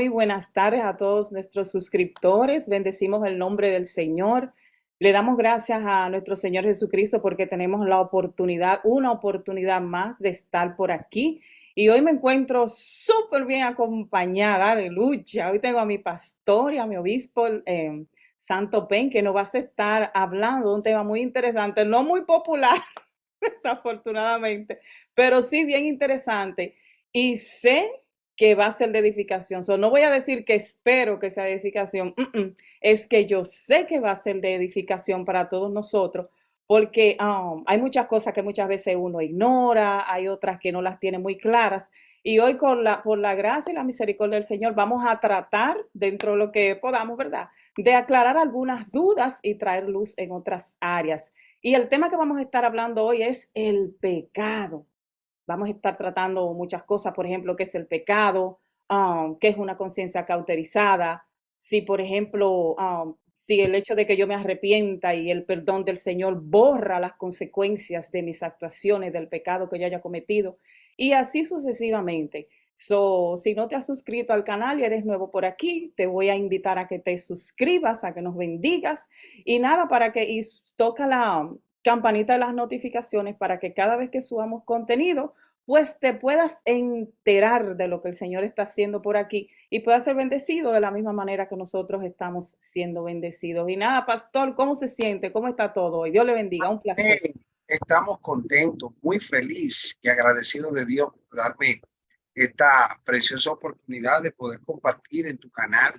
muy buenas tardes a todos nuestros suscriptores. Bendecimos el nombre del Señor. Le damos gracias a nuestro Señor Jesucristo porque tenemos la oportunidad, una oportunidad más de estar por aquí. Y hoy me encuentro súper bien acompañada, aleluya. Hoy tengo a mi pastor y a mi obispo, Santo Pen, que nos va a estar hablando de un tema muy interesante, no muy popular, desafortunadamente, pero sí bien interesante. Y sé que va a ser de edificación. No voy a decir que espero que sea de edificación, es que yo sé que va a ser de edificación para todos nosotros, porque hay muchas cosas que muchas veces uno ignora, hay otras que no las tiene muy claras. Y hoy por la gracia y la misericordia del Señor vamos a tratar dentro de lo que podamos, ¿verdad? De aclarar algunas dudas y traer luz en otras áreas. Y el tema que vamos a estar hablando hoy es el pecado. Vamos a estar tratando muchas cosas, por ejemplo, qué es el pecado, qué es una conciencia cauterizada, si, por ejemplo, si el hecho de que yo me arrepienta y el perdón del Señor borra las consecuencias de mis actuaciones, del pecado que yo haya cometido, y así sucesivamente. Si no te has suscrito al canal y eres nuevo por aquí, te voy a invitar a que te suscribas, a que nos bendigas y nada, y toca la campanita de las notificaciones para que cada vez que subamos contenido, pues te puedas enterar de lo que el Señor está haciendo por aquí y puedas ser bendecido de la misma manera que nosotros estamos siendo bendecidos. Y nada, pastor, ¿cómo se siente? ¿Cómo está todo hoy? Dios le bendiga, un placer. Estamos contentos, muy feliz y agradecido de Dios por darme esta preciosa oportunidad de poder compartir en tu canal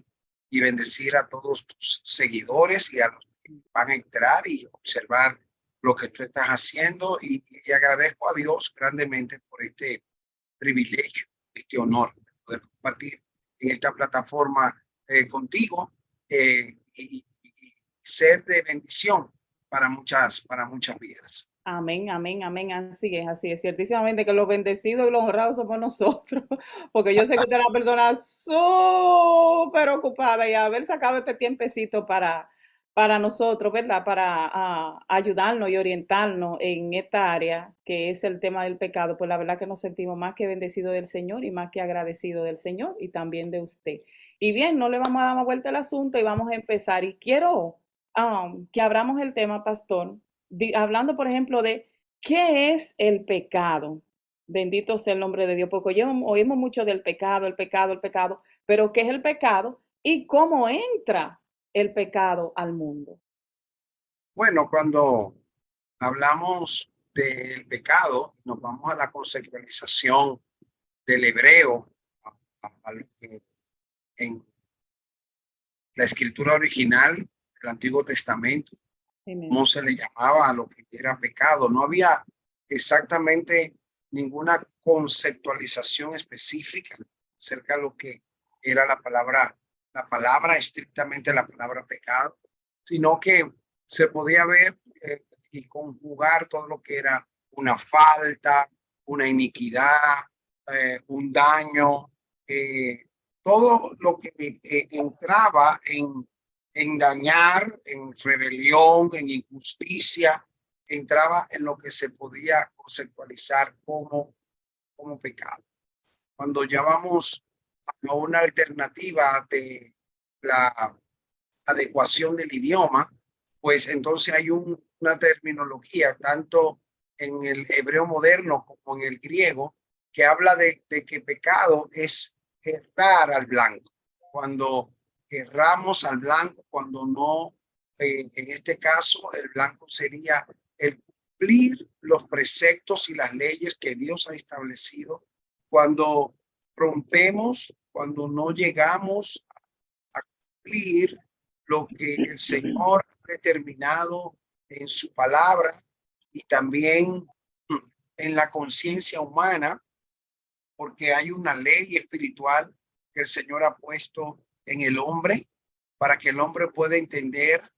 y bendecir a todos tus seguidores y a los que van a entrar y observar lo que tú estás haciendo. Y agradezco a Dios grandemente por este privilegio, este honor de poder compartir en esta plataforma contigo y ser de bendición para muchas vidas. Amén, amén, amén. Así es. Ciertísimamente que los bendecidos y los honrados somos nosotros, porque yo sé que usted es una persona súper ocupada y haber sacado este tiempecito para nosotros, ¿verdad? Para ayudarnos y orientarnos en esta área que es el tema del pecado, pues la verdad que nos sentimos más que bendecidos del Señor y más que agradecidos del Señor y también de usted. Y bien, no le vamos a dar más vuelta al asunto y vamos a empezar. Y quiero que abramos el tema, pastor, hablando, por ejemplo, de qué es el pecado. Bendito sea el nombre de Dios, porque oímos mucho del pecado, el pecado, el pecado, pero ¿qué es el pecado y cómo entra el pecado al mundo? Bueno, cuando hablamos del pecado, nos vamos a la conceptualización del hebreo, a lo que en la escritura original del Antiguo Testamento, cómo Amén. se le llamaba a lo que era pecado. No había exactamente ninguna conceptualización específica acerca de lo que era estrictamente la palabra pecado, sino que se podía ver y conjugar todo lo que era una falta, una iniquidad, un daño, todo lo que entraba en dañar, en rebelión, en injusticia, entraba en lo que se podía conceptualizar como pecado. Cuando ya vamos a una alternativa de la adecuación del idioma, pues entonces hay una terminología, tanto en el hebreo moderno como en el griego, que habla de que pecado es errar al blanco. Cuando erramos al blanco, cuando no, en este caso, el blanco sería el cumplir los preceptos y las leyes que Dios ha establecido. Cuando rompemos, cuando no llegamos a cumplir lo que el Señor ha determinado en su palabra y también en la conciencia humana, porque hay una ley espiritual que el Señor ha puesto en el hombre para que el hombre pueda entender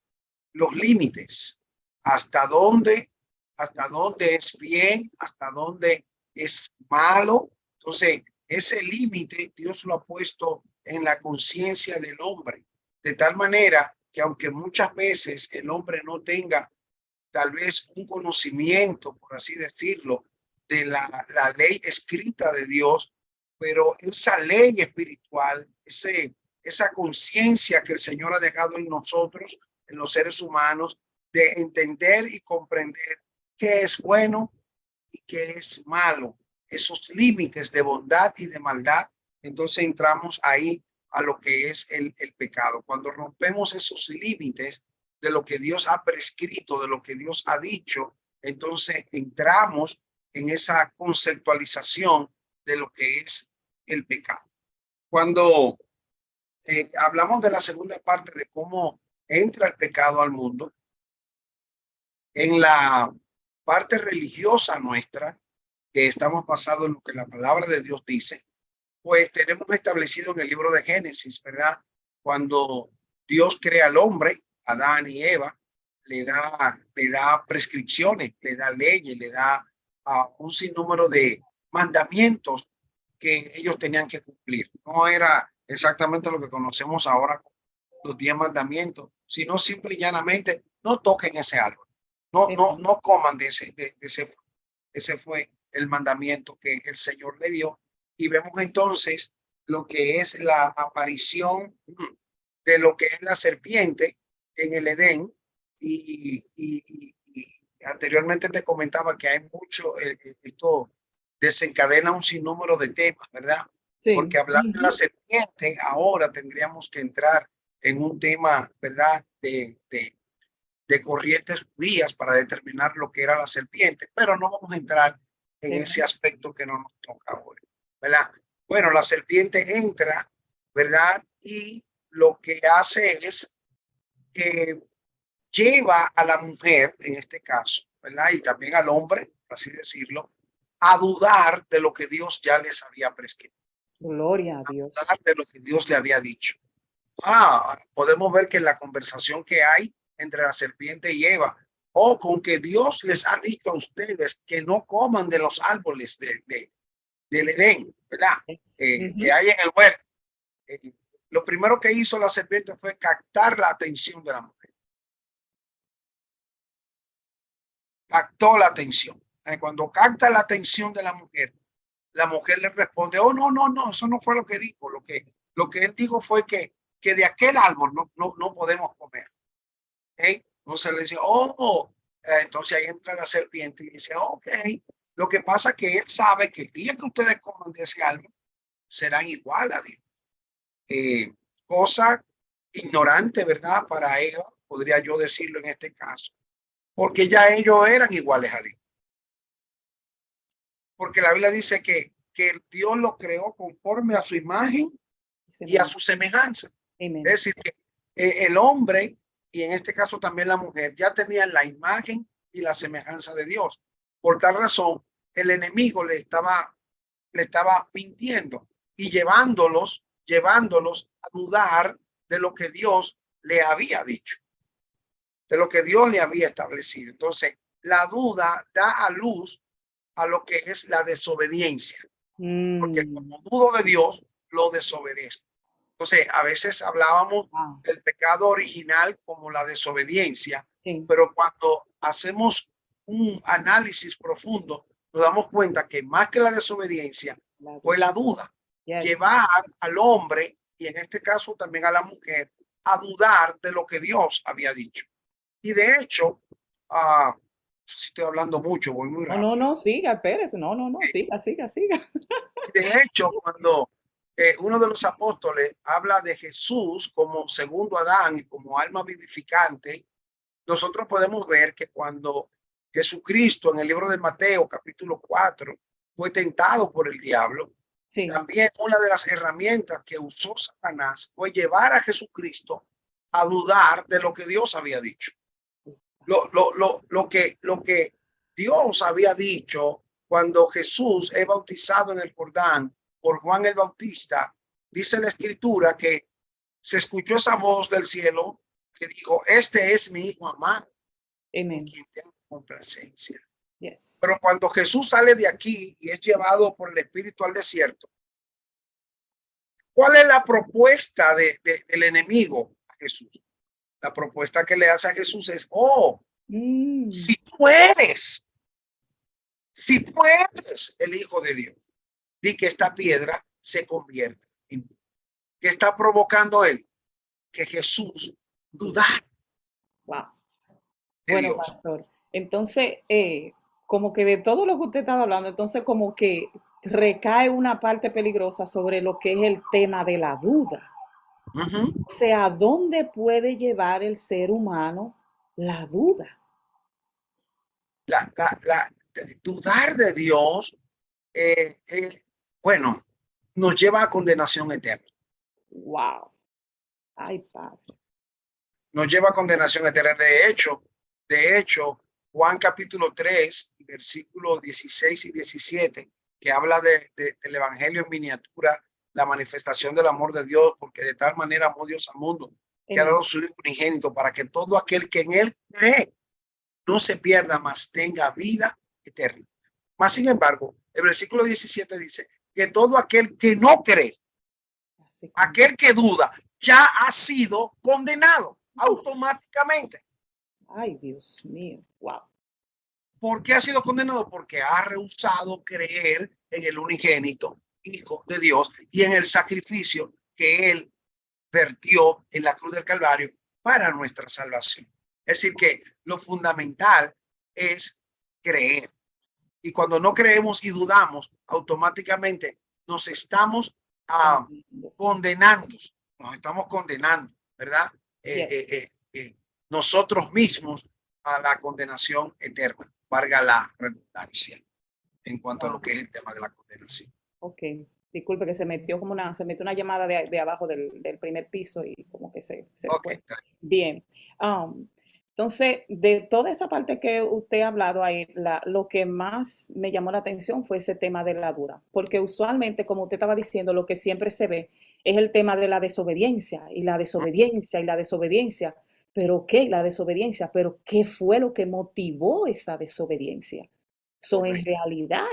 los límites, hasta dónde, hasta dónde es bien, hasta dónde es malo. Entonces, ese límite Dios lo ha puesto en la conciencia del hombre, de tal manera que aunque muchas veces el hombre no tenga tal vez un conocimiento, por así decirlo, de la ley escrita de Dios, pero esa ley espiritual, esa conciencia que el Señor ha dejado en nosotros, en los seres humanos, de entender y comprender qué es bueno y qué es malo, esos límites de bondad y de maldad. Entonces entramos ahí a lo que es el pecado. Cuando rompemos esos límites de lo que Dios ha prescrito, de lo que Dios ha dicho, entonces entramos en esa conceptualización de lo que es el pecado. Cuando hablamos de la segunda parte de cómo entra el pecado al mundo, en la parte religiosa nuestra, que estamos basados en lo que la palabra de Dios dice, pues tenemos establecido en el libro de Génesis, ¿verdad? Cuando Dios crea al hombre, Adán y Eva, le da prescripciones, le da leyes, le da un sinnúmero de mandamientos que ellos tenían que cumplir. No era exactamente lo que conocemos ahora, los 10 mandamientos, sino simple y llanamente no toquen ese árbol, no coman de ese. Ese fue el mandamiento que el Señor le dio. Y vemos entonces lo que es la aparición de lo que es la serpiente en el Edén. Y anteriormente te comentaba que hay mucho, esto desencadena un sinnúmero de temas, ¿verdad? Sí. Porque hablar de la serpiente, ahora tendríamos que entrar en un tema, ¿verdad? De corrientes judías para determinar lo que era la serpiente, pero no vamos a entrar en ese aspecto que no nos toca ahora, ¿verdad? Bueno, la serpiente entra, ¿verdad? Y lo que hace es que lleva a la mujer, en este caso, ¿verdad? Y también al hombre, por así decirlo, a dudar de lo que Dios ya les había prescrito. Gloria a Dios. A dudar de lo que Dios le había dicho. Podemos ver que en la conversación que hay entre la serpiente y Eva, o con que Dios les ha dicho a ustedes que no coman de los árboles del Edén, ¿verdad? Que hay en el huerto. Lo primero que hizo la serpiente fue captar la atención de la mujer. Captó la atención. Cuando capta la atención de la mujer le responde, oh, no, eso no fue lo que dijo. Lo que él dijo fue que de aquel árbol no podemos comer. Entonces le dice, entonces ahí entra la serpiente y dice, ok, lo que pasa es que él sabe que el día que ustedes coman de ese árbol, serán igual a Dios. Cosa ignorante, ¿verdad? Para Eva, podría yo decirlo en este caso, porque ya ellos eran iguales a Dios. Porque la Biblia dice que Dios lo creó conforme a su imagen y a su semejanza. Es decir, que el hombre, y en este caso también la mujer, ya tenían la imagen y la semejanza de Dios. Por tal razón, el enemigo le estaba mintiendo y llevándolos a dudar de lo que Dios le había dicho, de lo que Dios le había establecido. Entonces, la duda da a luz a lo que es la desobediencia, porque como dudo de Dios, lo desobedezco. Entonces, a veces hablábamos del pecado original como la desobediencia, pero cuando hacemos un análisis profundo, nos damos cuenta que más que la desobediencia fue la duda. Llevar al hombre, y en este caso también a la mujer, a dudar de lo que Dios había dicho. Y de hecho, si estoy hablando mucho, voy muy rápido. No, siga, Pérez. No, siga. De hecho, cuando uno de los apóstoles habla de Jesús como segundo Adán y como alma vivificante, nosotros podemos ver que cuando Jesucristo en el libro de Mateo capítulo 4 fue tentado por el diablo, también una de las herramientas que usó Satanás fue llevar a Jesucristo a dudar de lo que Dios había dicho. Lo que Dios había dicho cuando Jesús es bautizado en el Jordán por Juan el Bautista, dice la escritura que se escuchó esa voz del cielo que dijo, este es mi hijo amado, en quien tengo complacencia. Pero cuando Jesús sale de aquí y es llevado por el Espíritu al desierto, ¿cuál es la propuesta del enemigo a Jesús? La propuesta que le hace a Jesús es, si tú eres el Hijo de Dios, y que esta piedra se convierta en pan. ¿Qué está provocando él? Que Jesús dudara Wow. de Bueno, Dios. pastor, entonces, como que de todo lo que usted estaba hablando, entonces como que recae una parte peligrosa sobre lo que es el tema de la duda. Ujú. O sea, ¿a dónde puede llevar el ser humano la duda? La dudar de Dios, bueno, nos lleva a condenación eterna. Wow. Ay, padre. Nos lleva a condenación eterna. De hecho, Juan capítulo 3, versículos 16 y 17, que habla del evangelio en miniatura, la manifestación del amor de Dios, porque de tal manera amó Dios al mundo, que ha Amén. dado su Hijo unigénito para que todo aquel que en él cree no se pierda, mas tenga vida eterna. Mas, sin embargo, el versículo 17 dice que todo aquel que no cree, Así como, aquel que duda, ya ha sido condenado automáticamente. ay, Dios mío. Wow. ¿Por qué ha sido condenado? Porque ha rehusado creer en el unigénito Hijo de Dios y en el sacrificio que él vertió en la cruz del Calvario para nuestra salvación. Es decir, que lo fundamental es creer. Y cuando no creemos y dudamos, automáticamente nos estamos condenando, nos estamos condenando, ¿verdad? Eh, Yes. eh, eh, eh, nosotros mismos a la condenación eterna, valga la redundancia, en cuanto a lo Wow. que es el tema de la condenación. Ok. Disculpe que se metió una llamada de abajo del primer piso y como que se Ok, fue. Bien. Um, entonces, de toda esa parte que usted ha hablado ahí, lo que más me llamó la atención fue ese tema de la dura, porque usualmente, como usted estaba diciendo, lo que siempre se ve es el tema de la desobediencia y la desobediencia y la desobediencia. ¿Pero qué? La desobediencia. ¿Pero qué fue lo que motivó esa desobediencia? So, correcto.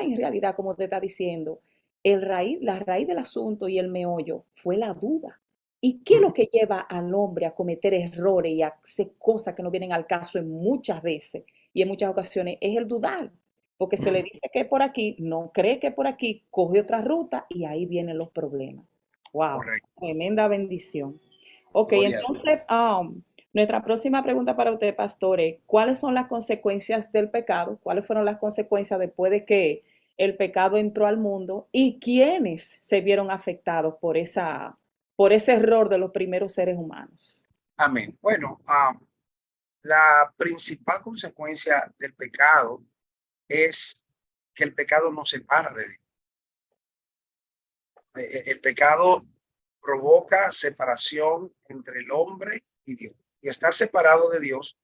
en realidad, como usted está diciendo, la raíz del asunto y el meollo fue la duda. ¿Y qué es lo que lleva al hombre a cometer errores y a hacer cosas que no vienen al caso en muchas veces y en muchas ocasiones? Es el dudar, porque se le dice que es por aquí, no cree que es por aquí, coge otra ruta y ahí vienen los problemas. Wow, Correcto. tremenda bendición. Ok, Gloria a Dios. entonces, nuestra próxima pregunta para usted, pastor, es, ¿cuáles son las consecuencias del pecado? ¿Cuáles fueron las consecuencias después de que el pecado entró al mundo y quiénes se vieron afectados por ese error de los primeros seres humanos? Amén. Bueno, la principal consecuencia del pecado es que el pecado nos separa de Dios. El pecado provoca separación entre el hombre y Dios. Y estar separado de Dios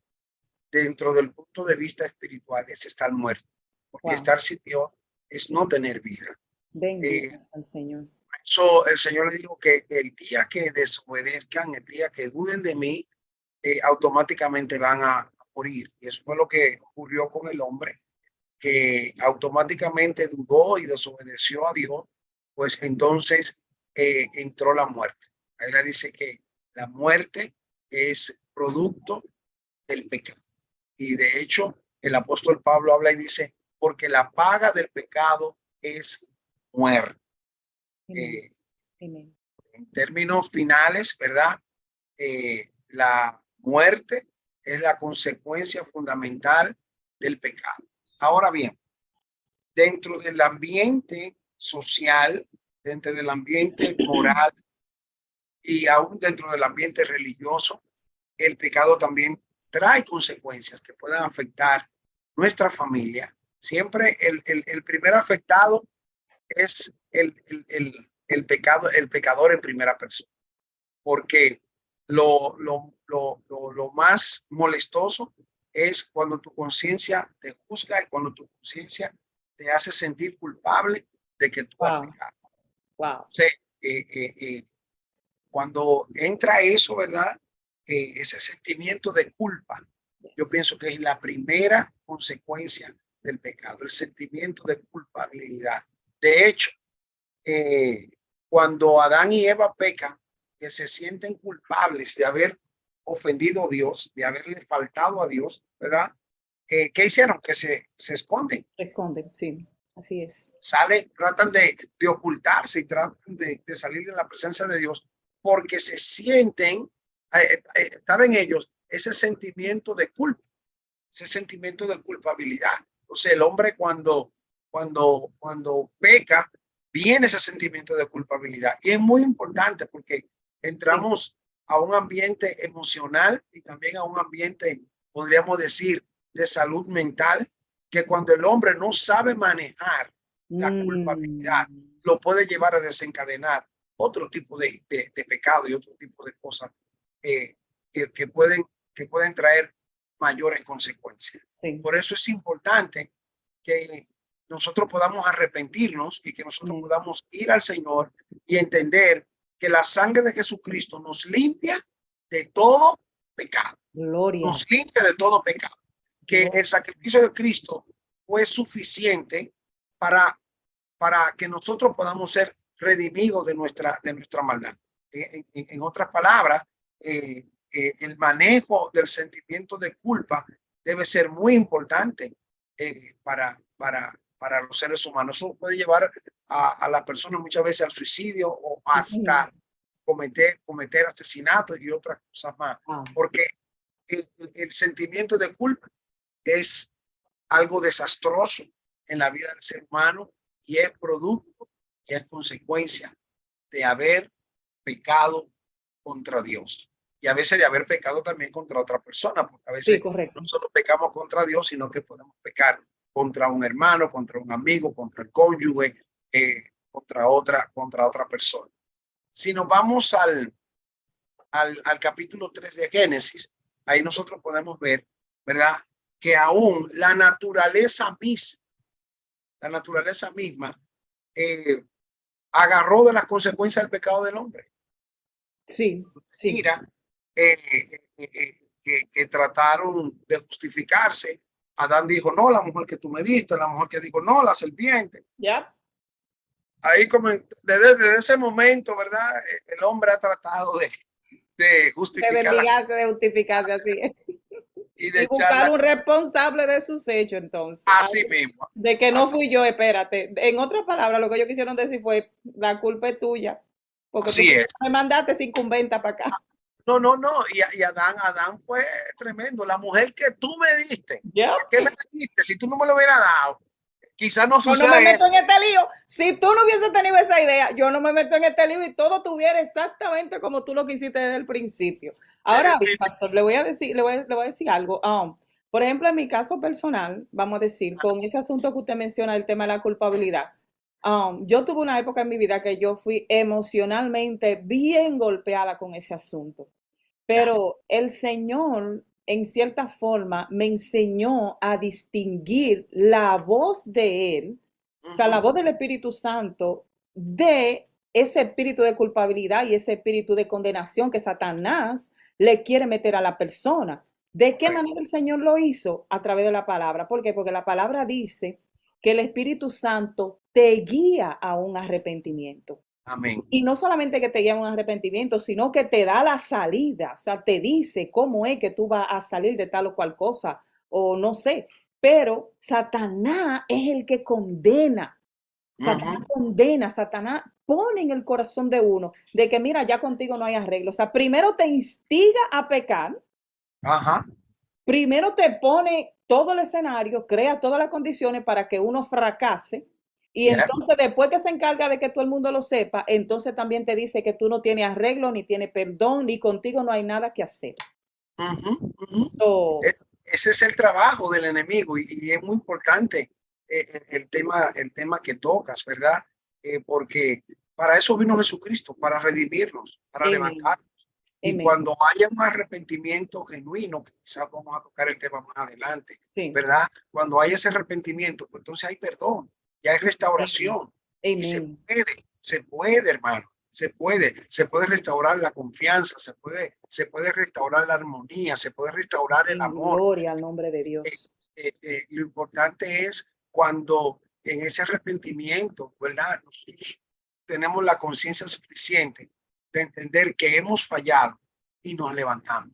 dentro del punto de vista espiritual es estar muerto, porque Wow, estar sin Dios es no tener vida. bendito sea el Señor. Eso el Señor le dijo que el día que desobedezcan, el día que duden de mí, automáticamente van a morir. Y eso fue lo que ocurrió con el hombre, que automáticamente dudó y desobedeció a Dios, pues entonces entró la muerte. Él le dice que la muerte es producto del pecado. Y de hecho, el apóstol Pablo habla y dice, porque la paga del pecado es muerte. Amén. Eh, Amén. en términos finales, ¿verdad? La muerte es la consecuencia fundamental del pecado. Ahora bien, dentro del ambiente social, dentro del ambiente moral y aún dentro del ambiente religioso, el pecado también trae consecuencias que puedan afectar nuestra familia. Siempre el primer afectado es el pecado, el pecador en primera persona, porque lo más molestoso es cuando tu conciencia te juzga y cuando tu conciencia te hace sentir culpable de que tú has Wow, pecado. wow. O sea, cuando entra eso, ¿verdad? Ese sentimiento de culpa, yo Yes. pienso que es la primera consecuencia del pecado, el sentimiento de culpabilidad. De hecho, eh, cuando Adán y Eva pecan, que se sienten culpables de haber ofendido a Dios, de haberle faltado a Dios, ¿verdad? ¿Qué hicieron? Que se esconden. Responde, sí. Así es. Tratan de ocultarse y tratan de salir de la presencia de Dios porque se sienten, saben ellos, ese sentimiento de culpa, ese sentimiento de culpabilidad. O sea, el hombre cuando peca, viene ese sentimiento de culpabilidad. Y es muy importante porque Sí. entramos a un ambiente emocional y también a un ambiente, podríamos decir, de salud mental, que cuando el hombre no sabe manejar la culpabilidad, Mm, lo puede llevar a desencadenar otro tipo de pecado y otro tipo de cosas eh, que pueden traer mayores consecuencias. sí. Por eso es importante que nosotros podamos arrepentirnos y que nosotros Amén. podamos ir al Señor y entender que la sangre de Jesucristo nos limpia de todo pecado, Gloria. nos limpia de todo pecado, que Gloria. el sacrificio de Cristo fue suficiente para, para que nosotros podamos ser redimidos de nuestra maldad. En otras palabras, el manejo del sentimiento de culpa debe ser muy importante para los seres humanos. Eso puede llevar a la persona muchas veces al suicidio o Sí, señor. hasta cometer asesinatos y otras cosas más, Ah, porque el sentimiento de culpa es algo desastroso en la vida del ser humano y es producto y es consecuencia de haber pecado contra Dios. Y a veces de haber pecado también contra otra persona, porque a sí, veces no correcto. solo pecamos contra Dios, sino que podemos pecar contra un hermano, contra un amigo, contra el cónyuge, contra otra persona. Si nos vamos al capítulo 3 de Génesis, ahí nosotros podemos ver, ¿verdad? Que aún la naturaleza misma, eh, agarró de las consecuencias del pecado del hombre. Sí, sí. Mira, que trataron de justificarse. Adán dijo, no, la mujer que tú me diste, la mujer que dijo, no, la serpiente. Ya. Ahí como desde ese momento, ¿verdad? El hombre ha tratado de De justificar desligarse, de justificarse, así es. y de Y echar buscar la un responsable de sus hechos, entonces. a Ay, sí mismo. de que no Así, fui yo, espérate. En otras palabras, lo que ellos quisieron decir fue, la culpa es tuya, porque tú así es. me mandaste sin cumbenta para acá. No, no, no. Y Adán fue tremendo. La mujer que tú me diste, Ya. ¿para qué me diste? Si tú no me lo hubieras dado, quizás no Yo no me sucede meto esto. en este lío. Si tú no hubieses tenido esa idea, yo no me meto en este lío y todo tuviera exactamente como tú lo quisiste desde el principio. Ahora bien, pastor, le voy a decir, le voy a decir algo. Por ejemplo, en mi caso personal, vamos a decir, con ese asunto que usted menciona, el tema de la culpabilidad. Yo tuve una época en mi vida que yo fui emocionalmente bien golpeada con ese asunto. Ya. Pero el Señor, en cierta forma, me enseñó a distinguir la voz de Él, o sea, la Ujú. voz del Espíritu Santo, de ese espíritu de culpabilidad y ese espíritu de condenación que Satanás le quiere meter a la persona. ¿De qué Correcto. manera el Señor lo hizo? A través de la palabra. ¿Por qué? Porque la palabra dice que el Espíritu Santo te guía a un arrepentimiento. Amén. Y no solamente que te guía a un arrepentimiento, sino que te da la salida, o sea, te dice cómo es que tú vas a salir de tal o cual cosa, o no sé. Pero Satanás es el que condena. Satanás Ujú. condena, Satanás pone en el corazón de uno de que mira, ya contigo no hay arreglo. O sea, primero te instiga a pecar, Ajá. primero te pone todo el escenario, crea todas las condiciones para que uno fracase. Y Yeah. entonces, después que se encarga de que todo el mundo lo sepa, entonces también te dice que tú no tienes arreglo, ni tienes perdón, ni contigo no hay nada que hacer. Ujú, ujú. So, E- Ese es el trabajo del enemigo y es muy importante el tema que tocas, ¿verdad? Porque para eso vino Jesucristo, para redimirnos, para amen, levantarnos. Y amen. cuando haya un arrepentimiento genuino, que quizás vamos a tocar el tema más adelante, Sí, ¿verdad? Cuando hay ese arrepentimiento, pues entonces hay perdón, ya hay amen, restauración y amen. se puede, hermano. Se puede restaurar la confianza, se puede restaurar la armonía, se puede restaurar el En amor. gloria al nombre de Eh, Dios. lo importante es cuando en ese arrepentimiento, ¿verdad? Nosotros tenemos la conciencia suficiente de entender que hemos fallado y nos levantamos.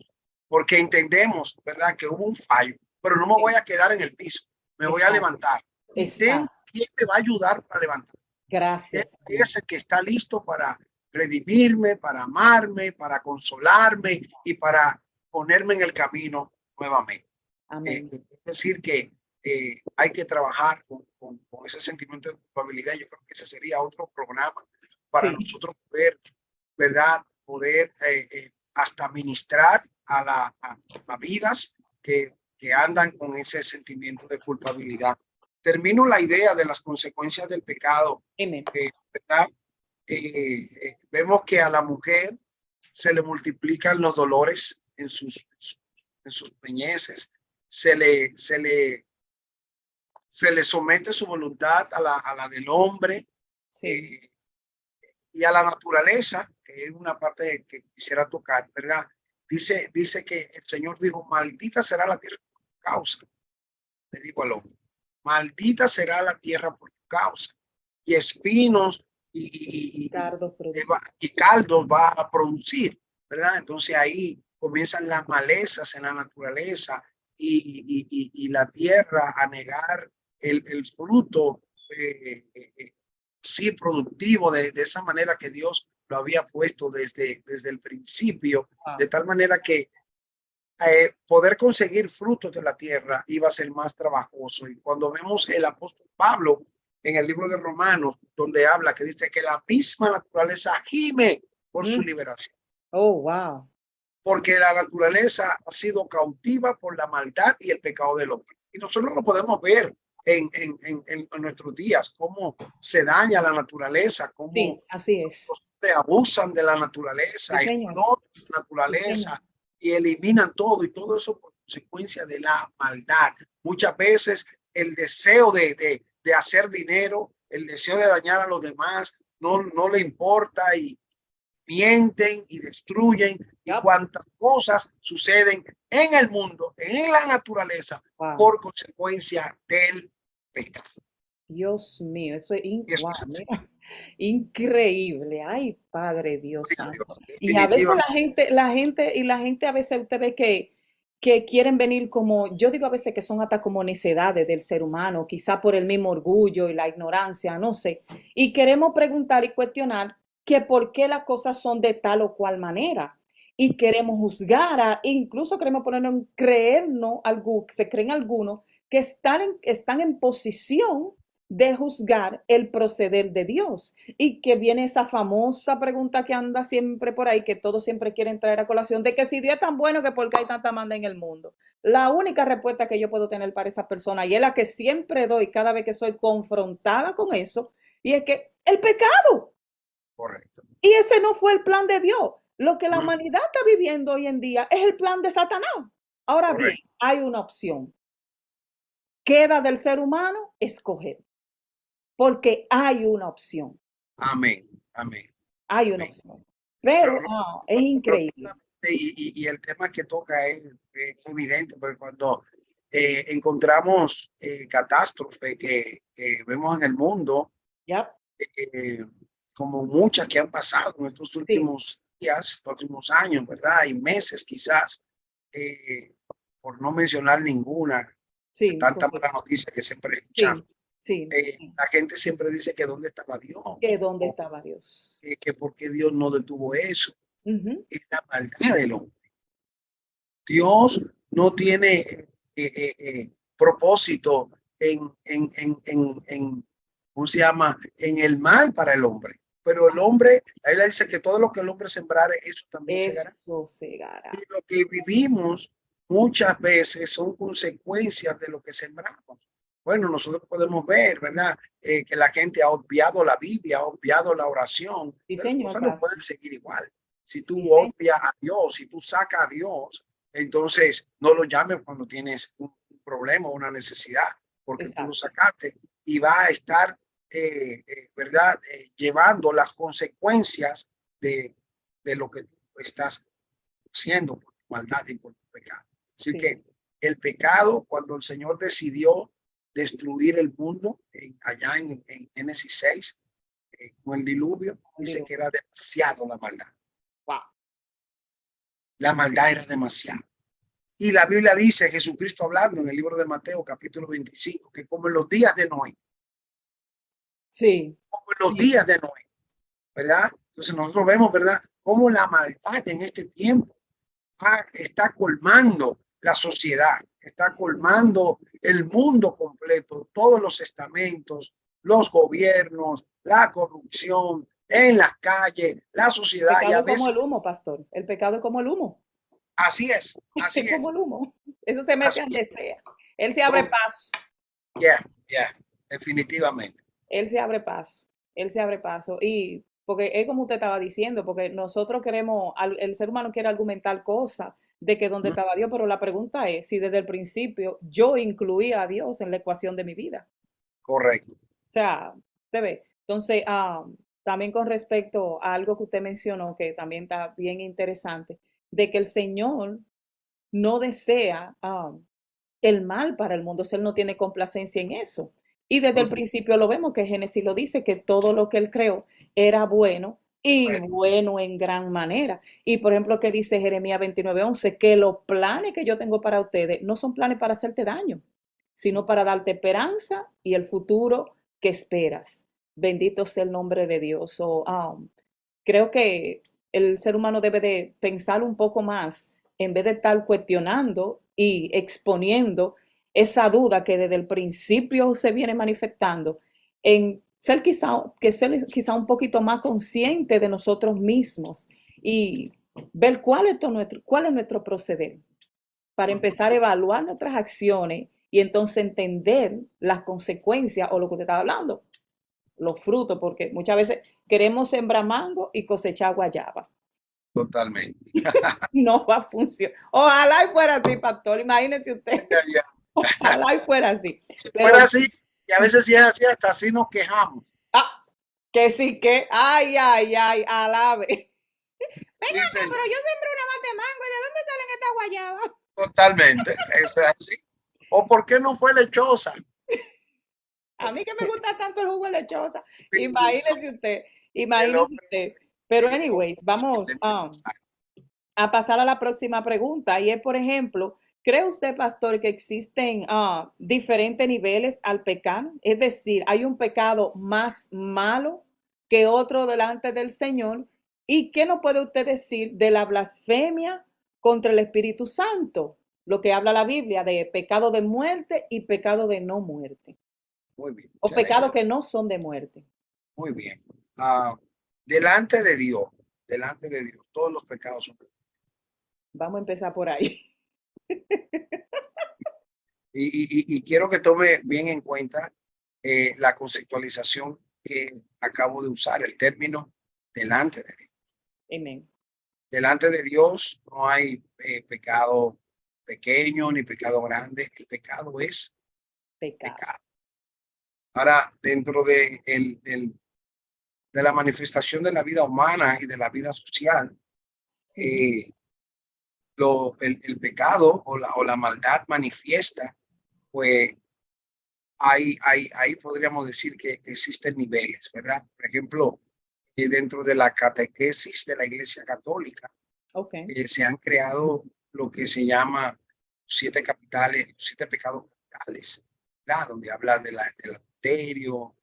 Porque entendemos, ¿verdad? Que hubo un fallo, pero no me voy Sí, a quedar en el piso, me voy a exacto, levantar. Y exacto. ¿quién me va a ayudar para levantar? Él Gracias, Señor. es el que está listo para redimirme, para amarme, para consolarme y para ponerme en el camino nuevamente. Amén. Es decir, que hay que trabajar con ese sentimiento de culpabilidad. Yo creo que ese sería otro programa para Sí, nosotros poder, ¿verdad? Poder hasta ministrar a vidas que andan con ese sentimiento de culpabilidad. Termino la idea de las consecuencias del pecado, amén. ¿verdad? Vemos que a la mujer se le multiplican los dolores en sus preñeces, se le somete su voluntad a la del hombre, Sí, eh, y a la naturaleza, que es una parte que quisiera tocar, ¿verdad? Dice que el Señor dijo, maldita será la tierra por tu causa. Le digo al hombre, maldita será la tierra por tu causa. Y espinos cardos produce. y caldos va a producir, ¿verdad? Entonces ahí comienzan las malezas en la naturaleza y la tierra a negar el fruto sí productivo de esa manera que Dios lo había puesto desde el principio, de Wow. tal manera que poder conseguir frutos de la tierra iba a ser más trabajoso. Y cuando vemos el apóstol Pablo en el libro de Romanos, donde habla que dice que la misma naturaleza gime por su Mm. liberación, Oh, wow. porque la naturaleza ha sido cautiva por la maldad y el pecado del hombre. Y nosotros lo podemos ver en nuestros días, cómo se daña la naturaleza, cómo Sí, así es. abusan de la Sí, naturaleza, señor. explotan la Sí, señor. naturaleza y eliminan todo, y todo eso por consecuencia de la maldad. Muchas veces el deseo de hacer dinero, el deseo de dañar a los demás, no le importa y mienten y destruyen, y Yup. cuantas cosas suceden en el mundo, en la naturaleza, Wow. por consecuencia del pecado. Dios mío, eso es Y eso wow, es así. mira, increíble. Ay, Padre Dios santo. Dios, Y a veces definitivamente. la gente a veces usted ve que quieren venir como, yo digo a veces que son hasta como necedades del ser humano, quizá por el mismo orgullo y la ignorancia, no sé. Y queremos preguntar y cuestionar que por qué las cosas son de tal o cual manera. Y queremos juzgar, incluso queremos ponernos en creernos, se creen algunos que están en posición de juzgar el proceder de Dios. Y que viene esa famosa pregunta que anda siempre por ahí, que todos siempre quieren traer a colación, de que si Dios es tan bueno, que por qué hay tanta maldad en el mundo. La única respuesta que yo puedo tener para esa persona, y es la que siempre doy cada vez que soy confrontada con eso, y es que el pecado, Correcto. y ese no fue el plan de Dios. Lo que la Mm, humanidad está viviendo hoy en día es el plan de Satanás. Ahora bien, correcto. hay una opción. Queda del ser humano escoger, porque hay una opción, Amén. Amén. hay una Amén. opción. Pero Pero no, es increíble. y el tema que toca es evidente, porque cuando encontramos catástrofe que vemos en el mundo, ¿Ya? eh, como muchas que han pasado en estos Sí, últimos días, últimos años, ¿verdad? Y meses quizás, eh, por no mencionar ninguna, de sí, tanta mala correcto. noticia que siempre escuchamos. Sí, sí, sí. La gente siempre dice que dónde estaba Dios, ¿Que dónde o estaba Dios? que por qué Dios no detuvo eso. Ujú. Es la maldad del hombre. Dios no tiene propósito ¿cómo se llama? En el mal para el hombre. Pero el hombre, la Biblia dice que todo lo que el hombre sembrare, eso también segará. Eso Y segará. lo que vivimos muchas veces son consecuencias de lo que sembramos. Bueno, nosotros podemos ver, ¿verdad? Que la gente ha obviado la Biblia, ha obviado la oración, Sí, pero las señor, cosas no pasa. pueden seguir igual. Si Sí, tú señor. obvias a Dios, si tú sacas a Dios, entonces no lo llames cuando tienes un problema o una necesidad, porque tú lo Exacto. sacaste y va a estar, ¿verdad? Llevando las consecuencias de lo que tú estás haciendo por tu maldad y por tu pecado. Así Sí, que el pecado, cuando el Señor decidió destruir el mundo, allá en Génesis 6, con el diluvio, dice dilo. que era demasiado la maldad. Wow. La maldad era demasiado. Y la Biblia dice, Jesucristo hablando en el libro de Mateo, capítulo 25, que como en los días de Noé, Sí, como en los sí, días de Noé, ¿verdad? Entonces nosotros vemos, ¿verdad? Cómo la maldad en este tiempo está colmando la sociedad, está sí. colmando el mundo completo, todos los estamentos, los gobiernos, la corrupción en las calles, la El sociedad, y pecado a es como veces el humo, pastor. El pecado es como el humo. así Es como es, el humo. Eso se mete así donde es. sea. Él se abre paso. Yeah, yeah, definitivamente. Él se abre paso. Él se abre paso. Y porque es como usted estaba diciendo, porque nosotros queremos, el ser humano quiere argumentar cosas de que donde estaba Dios, pero la pregunta es si desde el principio yo incluía a Dios en la ecuación de mi vida. Correcto. O sea, usted ve. Entonces, también con respecto a algo que usted mencionó, que también está bien interesante, de que el Señor no desea el mal para el mundo, o sea, él no tiene complacencia en eso. Y desde el principio lo vemos que Génesis lo dice, que todo lo que él creó era bueno y Bueno, bueno en gran manera. Y por ejemplo, que dice Jeremías 29:11, que los planes que yo tengo para ustedes no son planes para hacerte daño, sino para darte esperanza y el futuro que esperas. Bendito sea el nombre de Dios. So, creo que el ser humano debe de pensar un poco más en vez de estar cuestionando y exponiendo esa duda que desde el principio se viene manifestando, en ser quizá un poquito más consciente de nosotros mismos y ver cuál es nuestro proceder para empezar a evaluar nuestras acciones y entonces entender las consecuencias o lo que usted estaba hablando, los frutos, porque muchas veces queremos sembrar mango y cosechar guayaba. totalmente. No va a funcionar. Ojalá y fuera así, pastor. Imagínese usted. Ya, ya. Ojalá y fuera así. Si fuera Pero, así, y a veces si es así, hasta así nos quejamos. ah, que sí que, ay, ay, ay, alabe. Venga Sí, acá, señor. pero yo sembré una mata de mango. ¿Y de dónde salen estas guayabas? Totalmente. Eso es así. ¿O por qué no fue lechosa? A mí que me gusta tanto el jugo de lechosa. Sí, el Imagínese hombre usted. Pero, como anyways, vamos el a pasar a la próxima pregunta. Y es, por ejemplo, ¿cree usted, pastor, que existen diferentes niveles al pecar? Es decir, ¿hay un pecado más malo que otro delante del Señor? ¿Y qué nos puede usted decir de la blasfemia contra el Espíritu Santo? Lo que habla la Biblia de pecado de muerte y pecado de no muerte. muy bien, O pecados excelente, que no son de muerte. muy bien. Ah, delante de Dios, delante de Dios, todos los pecados son. Vamos a empezar por ahí. Y quiero que tome bien en cuenta la conceptualización que acabo de usar, el término delante de Dios. Amén. Delante de Dios no hay pecado pequeño ni pecado grande, el pecado es Pecado. pecado. Ahora, dentro de la manifestación de la vida humana y de la vida social, Ujú. eh, el pecado o la maldad manifiesta, pues ahí podríamos decir que existen niveles, ¿verdad? Por ejemplo, dentro de la catequesis de la Iglesia Católica, Ok. se han creado lo que se llama siete capitales, siete pecados capitales, ¿verdad? Donde habla del adulterio,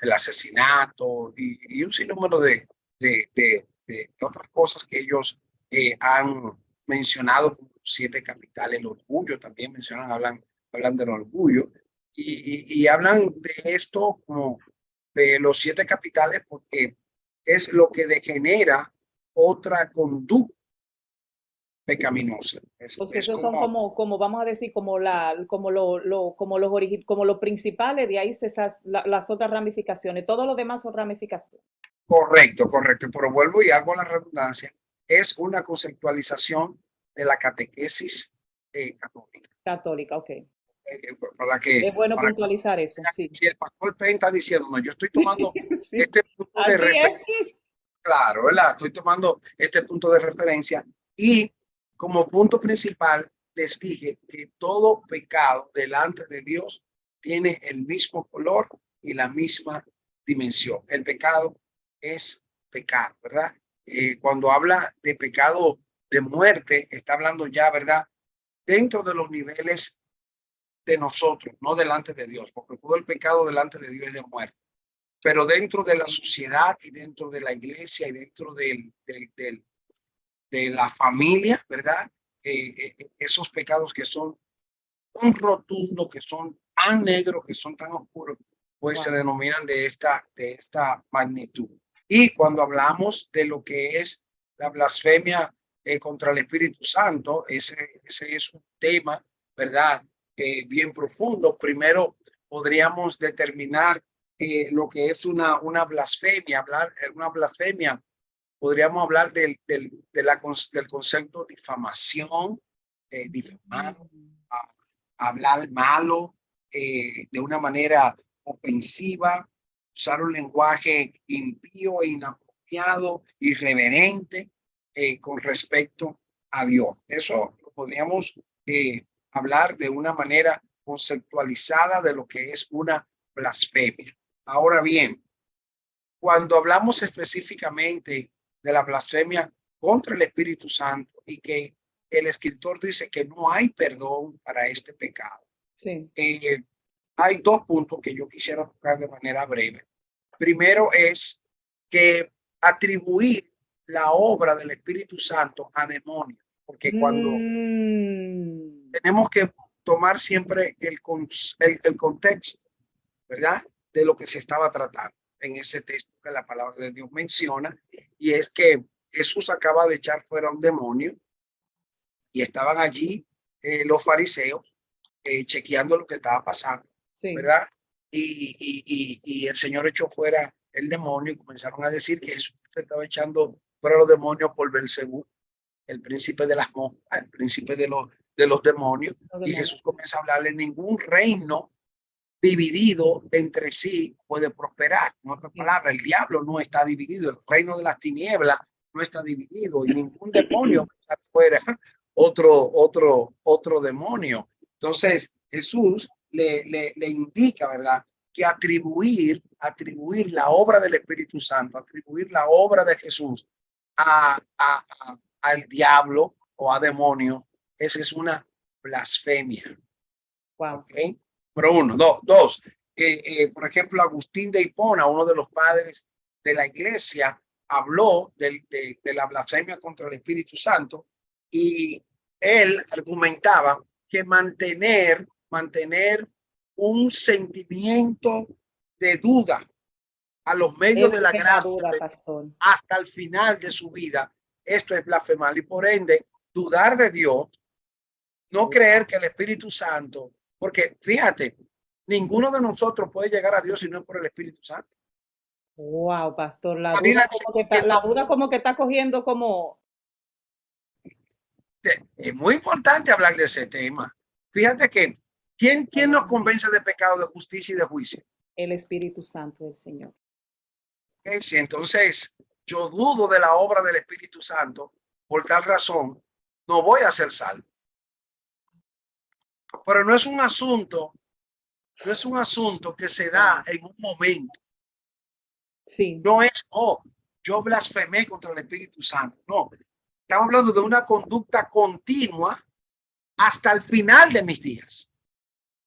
del asesinato y un sinnúmero de otras cosas que ellos han mencionado como siete capitales. El orgullo también mencionan, hablan del orgullo y hablan de esto como de los siete capitales porque es lo que degenera otra conducta pecaminosa. O sea, Es esos son como como vamos a decir, como los principales, de ahí las otras ramificaciones. Todo lo demás son ramificaciones. correcto, correcto. Pero vuelvo y hago la redundancia. Es una conceptualización de la catequesis católica. Católica, ok. Para que, Es bueno para que puntualizar eso, sí. si el pastor Penn está diciendo, no, yo estoy tomando Sí, este punto de así referencia, es. claro, ¿verdad? Estoy tomando este punto de referencia y como punto principal les dije que todo pecado delante de Dios tiene el mismo color y la misma dimensión. El pecado es pecado, ¿verdad? Cuando habla de pecado de muerte, está hablando ya, ¿verdad? Dentro de los niveles de nosotros, no delante de Dios, porque todo el pecado delante de Dios es de muerte. pero dentro de la sociedad y dentro de la iglesia y dentro de la familia, ¿verdad? Esos pecados que son tan rotundos, que son tan negros, que son tan oscuros, pues se Wow. denominan de esta magnitud. Y cuando hablamos de lo que es la blasfemia contra el Espíritu Santo, ese es un tema, ¿verdad? Bien profundo. Primero podríamos determinar lo que es una blasfemia. Una blasfemia, podríamos hablar del concepto de difamación, difamar, hablar malo de una manera ofensiva, usar un lenguaje impío e inapropiado, irreverente con respecto a Dios. Eso lo podríamos hablar de una manera conceptualizada de lo que es una blasfemia. Ahora bien, cuando hablamos específicamente de la blasfemia contra el Espíritu Santo y que el escritor dice que no hay perdón para este pecado, Sí. hay dos puntos que yo quisiera tocar de manera breve. Primero es que atribuir la obra del Espíritu Santo a demonios, porque cuando tenemos que tomar siempre el contexto, ¿verdad? De lo que se estaba tratando en ese texto que la palabra de Dios menciona, y es que Jesús acaba de echar fuera un demonio y estaban allí los fariseos chequeando lo que estaba pasando, Sí. ¿verdad? Y el Señor echó fuera el demonio y comenzaron a decir que Jesús estaba echando fuera los demonios por Belcebú, el príncipe de las moscas, el príncipe de los demonios. Y Jesús comienza a hablarle: ningún reino dividido entre sí puede prosperar. En otras palabras, el diablo no está dividido, el reino de las tinieblas no está dividido y ningún demonio va a estar fuera otro demonio. Entonces Jesús le indica, ¿verdad?, que atribuir la obra del Espíritu Santo, atribuir la obra de Jesús al diablo o a demonio, esa es una blasfemia. Wow. ¿Okay? Pero uno, dos. Por ejemplo, Agustín de Hipona, uno de los padres de la iglesia, habló de la blasfemia contra el Espíritu Santo, y él argumentaba que mantener un sentimiento de duda a los medios de la gracia hasta el final de su vida, esto es blasfemar, y por ende dudar de Dios, no creer que el Espíritu Santo, porque fíjate, ninguno de nosotros puede llegar a Dios si no es por el Espíritu Santo. Wow, pastor, la duda como que está cogiendo como... Es muy importante hablar de ese tema. Fíjate que ¿quién nos convence de pecado, de justicia y de juicio? El Espíritu Santo del Señor. Si entonces yo dudo de la obra del Espíritu Santo, por tal razón no voy a ser salvo. Pero no es un asunto que se da en un momento. Sí. No es, yo blasfemé contra el Espíritu Santo. No, estamos hablando de una conducta continua hasta el final de mis días.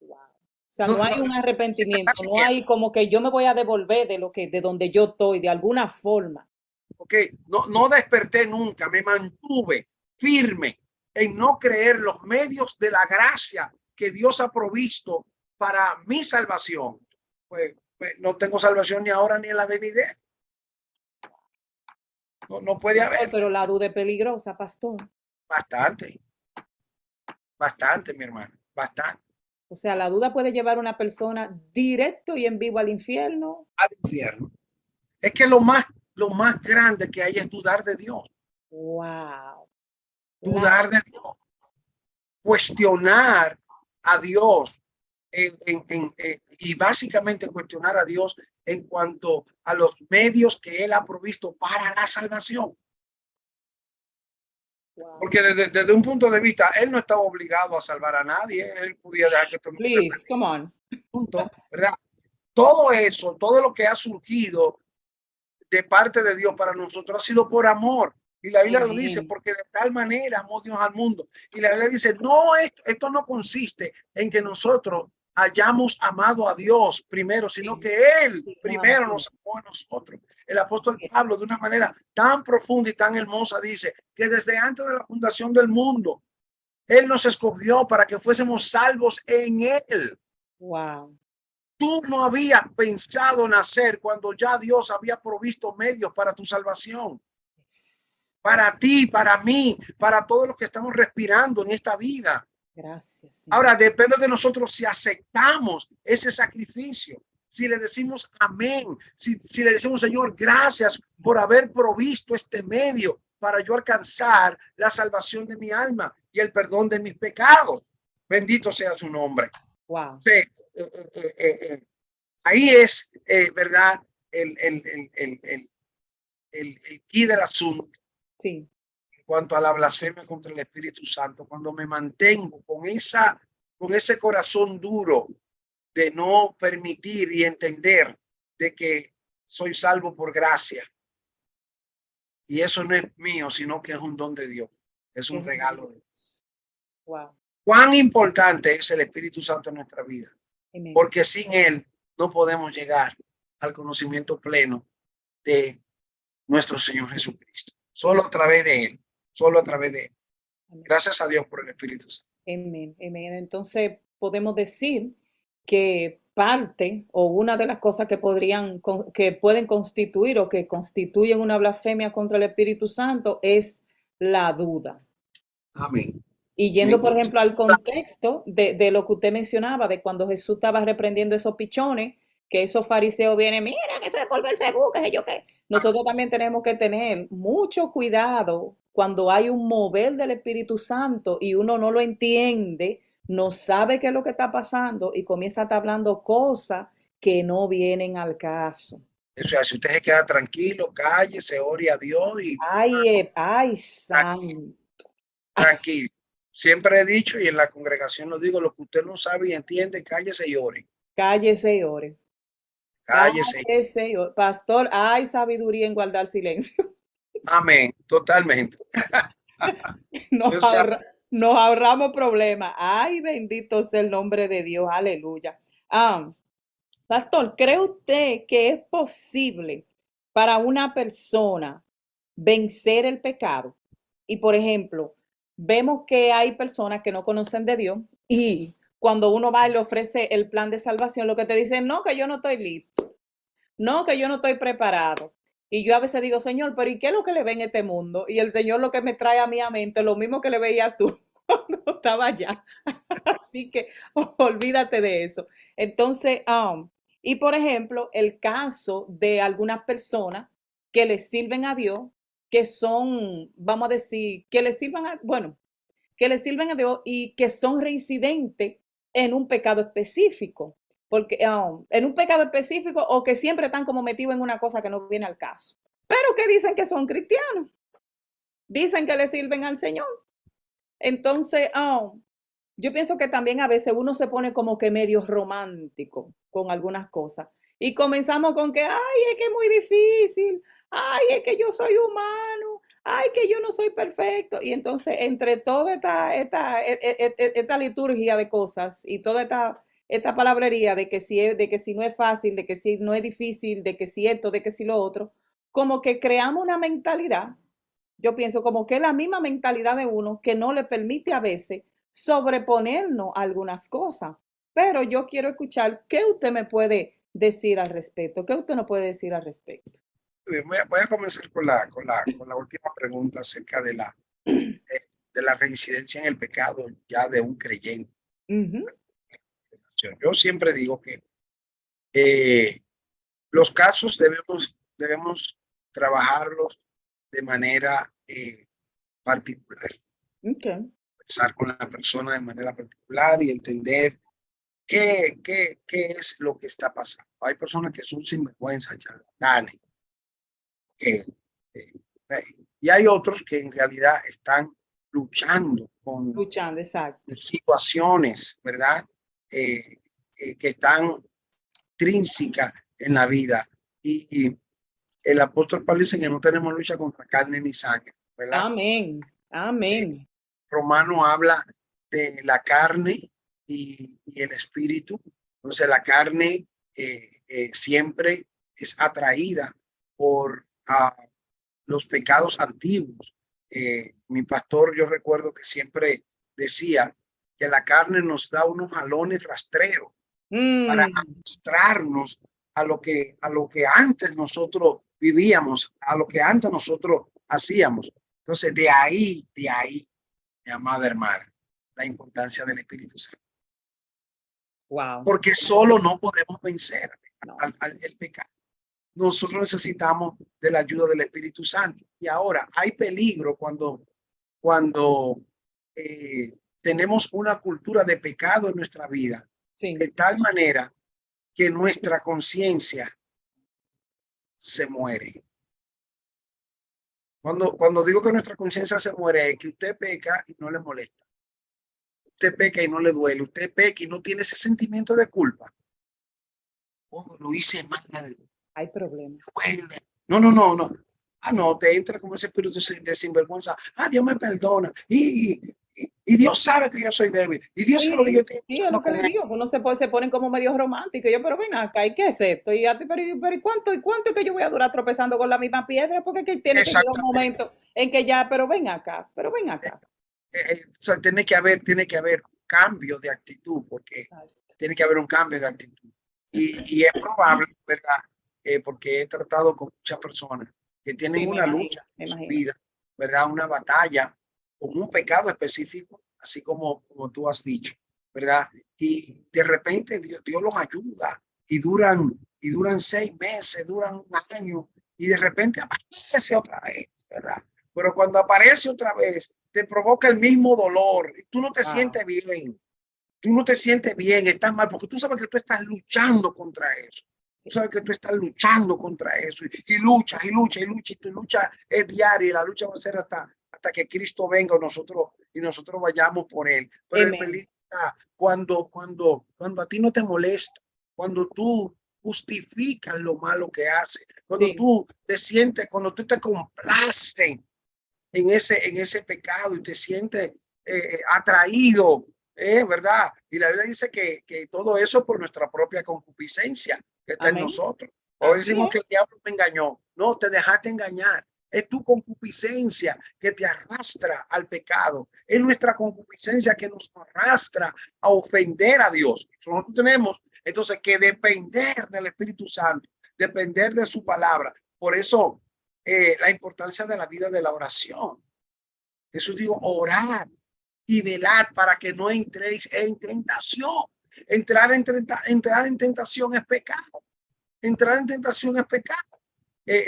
Wow. O sea, no hay un arrepentimiento, no hay como que yo me voy a devolver de donde yo estoy, de alguna forma. Okay. No desperté nunca, me mantuve firme en no creer los medios de la gracia que Dios ha provisto para mi salvación. Pues no tengo salvación ni ahora ni en la venidera. No puede haber. Pero la duda es peligrosa, pastor. Bastante, mi hermano, bastante. O sea, la duda puede llevar a una persona directo y en vivo al infierno. Al infierno. Es que lo más grande que hay es dudar de Dios. Wow. Dudar de Dios. Cuestionar a Dios y básicamente cuestionar a Dios en cuanto a los medios que Él ha provisto para la salvación. Wow. Porque desde un punto de vista, Él no estaba obligado a salvar a nadie. Él podía dejar que todo el mundo Please, come on. Punto, ¿verdad? Todo eso, todo lo que ha surgido de parte de Dios para nosotros ha sido por amor. Y la Biblia lo dice, porque de tal manera amó Dios al mundo. Y la Biblia dice, no, esto no consiste en que nosotros hayamos amado a Dios primero, sino Sí, que Él sí, primero nos amó a nosotros. El apóstol así es. Pablo, de una manera tan profunda y tan hermosa, dice que desde antes de la fundación del mundo, Él nos escogió para que fuésemos salvos en Él. Wow. Tú no habías pensado nacer cuando ya Dios había provisto medios para tu salvación. Yes. Para ti, para mí, para todos los que estamos respirando en esta vida. Gracias, Señor. Ahora depende de nosotros si aceptamos ese sacrificio, si le decimos amén, si le decimos, Señor, gracias por haber provisto este medio para yo alcanzar la salvación de mi alma y el perdón de mis pecados. Bendito sea su nombre. Wow. Sí, ahí es, ¿verdad? El key del asunto Sí. en cuanto a la blasfemia contra el Espíritu Santo, cuando me mantengo con ese corazón duro de no permitir y entender de que soy salvo por gracia. Y eso no es mío, sino que es un don de Dios. Es un regalo de Dios. Wow. Cuán importante es el Espíritu Santo en nuestra vida, Amén. porque sin él no podemos llegar al conocimiento pleno de nuestro Señor Jesucristo. Solo a través de él, solo a través de él. Amén. Gracias a Dios por el Espíritu Santo. Amén. Amén. Entonces podemos decir que parte o una de las cosas que que pueden constituir o que constituyen una blasfemia contra el Espíritu Santo es la duda. Amén. Y yendo, Amén. por ejemplo, al contexto de lo que usted mencionaba, de cuando Jesús estaba reprendiendo esos pichones, que esos fariseos vienen, mira, que esto es por Belcebú, que sé yo qué. Nosotros también tenemos que tener mucho cuidado cuando hay un mover del Espíritu Santo y uno no lo entiende, no sabe qué es lo que está pasando y comienza a estar hablando cosas que no vienen al caso. O sea, si usted se queda tranquilo, cállese, ore a Dios y Ay, tranquilo, santo, tranquilo. Siempre he dicho y en la congregación lo digo, lo que usted no sabe y entiende, cállese y ore. cállese y ore. Cállese. Cállese, pastor, hay sabiduría en guardar silencio. Amén. Totalmente. Nos, Dios me ahorra- nos ahorramos problemas. Ay, bendito sea el nombre de Dios. Aleluya. Ah, pastor, ¿cree usted que es posible para una persona vencer el pecado? Y por ejemplo, vemos que hay personas que no conocen de Dios y cuando uno va y le ofrece el plan de salvación, lo que te dicen, no, que yo no estoy listo. No, que yo no estoy preparado. Y yo a veces digo, Señor, pero ¿y qué es lo que le ve en este mundo? Y el Señor lo que me trae a mi mente, lo mismo que le veía tú cuando estaba allá. Así que olvídate de eso. Entonces, y por ejemplo, el caso de algunas personas que le sirven a Dios, que son, vamos a decir, que le sirvan a, bueno, que le sirven a Dios y que son reincidentes en un pecado específico, porque en un pecado específico o que siempre están como metidos en una cosa que no viene al caso, pero que dicen que son cristianos, dicen que le sirven al Señor. Entonces, yo pienso que también a veces uno se pone como que medio romántico con algunas cosas y comenzamos con que, ay, es que es muy difícil, ay, es que yo soy humano, ay, que yo no soy perfecto. Y entonces, entre toda esta liturgia de cosas y toda esta palabrería de que si no es fácil, de que si no es difícil, de que si esto, de que si lo otro, como que creamos una mentalidad, yo pienso como que es la misma mentalidad de uno que no le permite a veces sobreponernos a algunas cosas. Pero yo quiero escuchar qué usted me puede decir al respecto, qué usted no puede decir al respecto. voy a comenzar con la última pregunta acerca de la reincidencia en el pecado ya de un creyente. Ujú. Yo siempre digo que eh, los casos debemos trabajarlos de manera particular, Okay. pensar con la persona de manera particular y entender qué es lo que está pasando. Hay personas que son sinvergüenza, charlatanes, eh, eh, y hay otros que en realidad están luchando con Luchando, exacto. situaciones, ¿verdad? Eh, que están intrínsecas en la vida. Y el apóstol Pablo dice que no tenemos lucha contra carne ni sangre, ¿verdad? Amén. Eh, Amén. Romano habla de la carne y el espíritu. Entonces la carne siempre es atraída por los pecados antiguos. Mi pastor, yo recuerdo que siempre decía que la carne nos da unos jalones rastreros para arrastrarnos a lo que antes nosotros vivíamos, a lo que antes nosotros hacíamos. Entonces, de ahí, mi amada hermana, la importancia del Espíritu Santo. Wow. Porque solo no podemos vencer No. el pecado. Nosotros necesitamos de la ayuda del Espíritu Santo. Y ahora hay peligro cuando tenemos una cultura de pecado en nuestra vida, Sí. de tal manera que nuestra conciencia se muere. Cuando digo que nuestra conciencia se muere, es que usted peca y no le molesta. Usted peca y no le duele. Usted peca y no tiene ese sentimiento de culpa. Oh, lo hice mal. Hay problemas. No. No, te entra como ese espíritu de sinvergüenza. Dios me perdona. Y Dios sabe que yo soy débil. Y Dios sabe que yo estoy sí, es lo que le digo. Uno se ponen como medio romántico. Yo, pero ven acá, ¿y qué es esto? Pero ¿y cuánto es que yo voy a durar tropezando con la misma piedra? Porque que tiene que llegar un momento en que ya, pero ven acá. O sea, tiene que haber cambio de actitud, porque Exacto. tiene que haber un cambio de actitud. Y es probable, ¿verdad? Porque he tratado con muchas personas que tienen una lucha en su vida, ¿verdad? Una batalla con un pecado específico, así como tú has dicho, ¿verdad? Y de repente Dios los ayuda y duran 6 meses, duran un año y de repente aparece otra vez, ¿verdad? Pero cuando aparece otra vez, te provoca el mismo dolor. Tú no te sientes bien. Tú no te sientes bien, estás mal, porque tú sabes que tú estás luchando contra eso. Tú sabes que tú estás luchando contra eso. Y luchas. Y tu lucha es diaria. Y la lucha va a ser hasta que Cristo venga y nosotros vayamos por él. Pero el peligro está cuando a ti no te molesta, cuando tú justificas lo malo que haces, cuando tú te sientes, cuando tú te complaces en ese pecado y te sientes atraído, ¿verdad? Y la Biblia dice que todo eso por nuestra propia concupiscencia que está en nosotros. Hoy decimos que el diablo me engañó. No, te dejaste engañar. Es tu concupiscencia que te arrastra al pecado. Es nuestra concupiscencia que nos arrastra a ofender a Dios. Nosotros tenemos entonces que depender del Espíritu Santo, depender de su palabra. Por eso la importancia de la vida de la oración. Jesús dijo, orar y velar para que no entréis en tentación. Entrar en tentación es pecado. Entrar en tentación es pecado.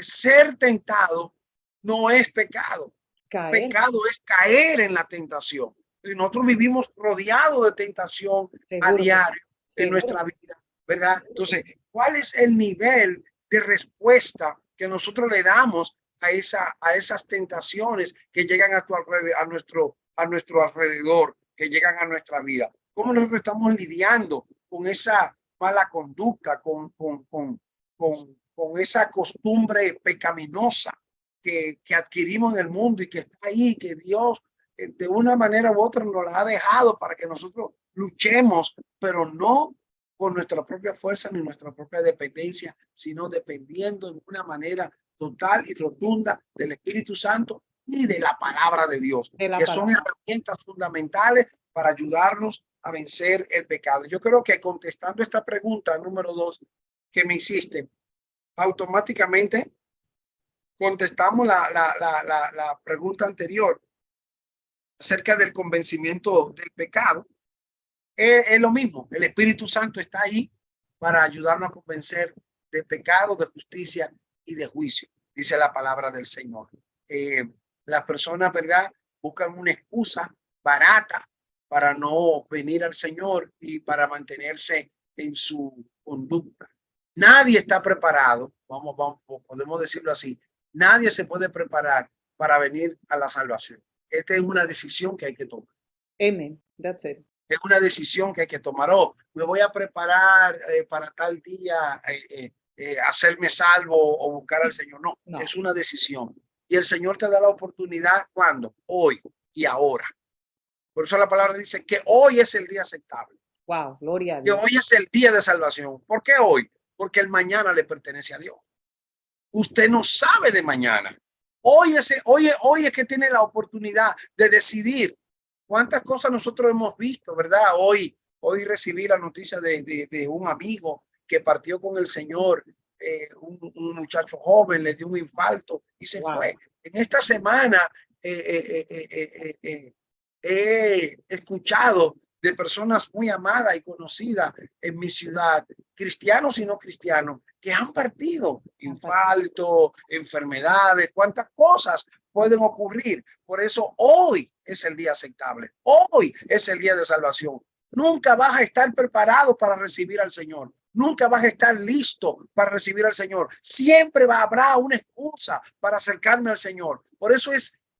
Ser tentado no es pecado. Pecado es caer en la tentación. Y nosotros vivimos rodeados de tentación a diario en nuestra vida, ¿verdad? Entonces, ¿cuál es el nivel de respuesta que nosotros le damos a esas tentaciones que llegan a nuestro alrededor, que llegan a nuestra vida? ¿Cómo nosotros estamos lidiando con esa mala conducta, con esa costumbre pecaminosa que adquirimos en el mundo y que está ahí, que Dios de una manera u otra nos la ha dejado para que nosotros luchemos, pero no con nuestra propia fuerza ni nuestra propia dependencia, sino dependiendo de una manera total y rotunda del Espíritu Santo y de la palabra de Dios, que son herramientas fundamentales para ayudarnos a vencer el pecado. Yo creo que contestando esta pregunta número 2 que me hiciste, automáticamente contestamos la pregunta anterior acerca del convencimiento del pecado. Es lo mismo. El Espíritu Santo está ahí para ayudarnos a convencer de pecado, de justicia y de juicio, dice la palabra del Señor. Las personas, ¿verdad?, buscan una excusa barata para no venir al Señor y para mantenerse en su conducta. Nadie está preparado, podemos decirlo así, nadie se puede preparar para venir a la salvación. Esta es una decisión que hay que tomar. Amen. That's it. Es una decisión que hay que tomar. Oh, me voy a preparar para tal día hacerme salvo o buscar al Señor. No, es una decisión. Y el Señor te da la oportunidad, ¿cuándo? Hoy y ahora. Por eso la palabra dice que hoy es el día aceptable. Wow, gloria a Que Dios. hoy es el día de salvación. ¿Por qué hoy? Porque el mañana le pertenece a Dios. Usted no sabe de mañana. Hoy es que tiene la oportunidad de decidir cuántas cosas nosotros hemos visto, ¿verdad? Hoy recibí la noticia de un amigo que partió con el Señor, un muchacho joven, le dio un infarto y se Wow, fue. En esta semana he escuchado de personas muy amadas y conocidas en mi ciudad, cristianos y no cristianos, que han partido. Infarto, enfermedades, cuántas cosas pueden ocurrir. Por eso hoy es el día aceptable. Hoy es el día de salvación. Nunca vas a estar preparado para recibir al Señor. Nunca vas a estar listo para recibir al Señor. Siempre habrá una excusa para acercarme al Señor. Por eso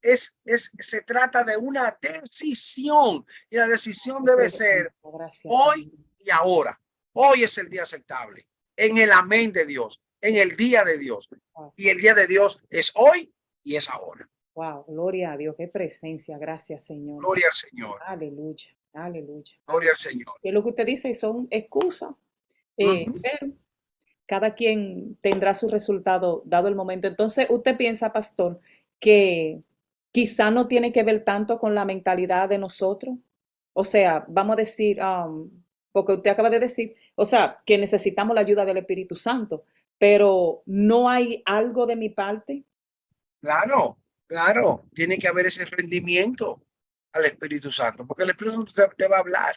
se trata de una decisión, y la decisión debe ser gracias, hoy Señor. y ahora. Hoy es el día aceptable, en el amén de Dios, en el día de Dios. Wow, Y el día de Dios es hoy y es ahora. wow, gloria a Dios, qué presencia, gracias, Señor. Gloria al Señor, Aleluya, aleluya, gloria aleluya. al Señor. Que lo que usted dice son excusas, Ujú. pero cada quien tendrá su resultado dado el momento. Entonces, ¿usted piensa, pastor, que quizá no tiene que ver tanto con la mentalidad de nosotros? O sea, vamos a decir, porque usted acaba de decir, o sea, que necesitamos la ayuda del Espíritu Santo, pero no hay algo de mi parte. Claro, claro, tiene que haber ese rendimiento al Espíritu Santo, porque el Espíritu Santo te va a hablar.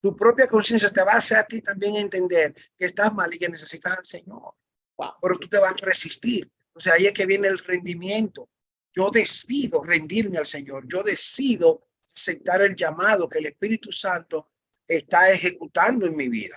Tu propia conciencia te va a hacer a ti también entender que estás mal y que necesitas al Señor, Wow, pero tú te vas a resistir. O sea, ahí es que viene el rendimiento. Yo decido rendirme al Señor, yo decido aceptar el llamado que el Espíritu Santo está ejecutando en mi vida.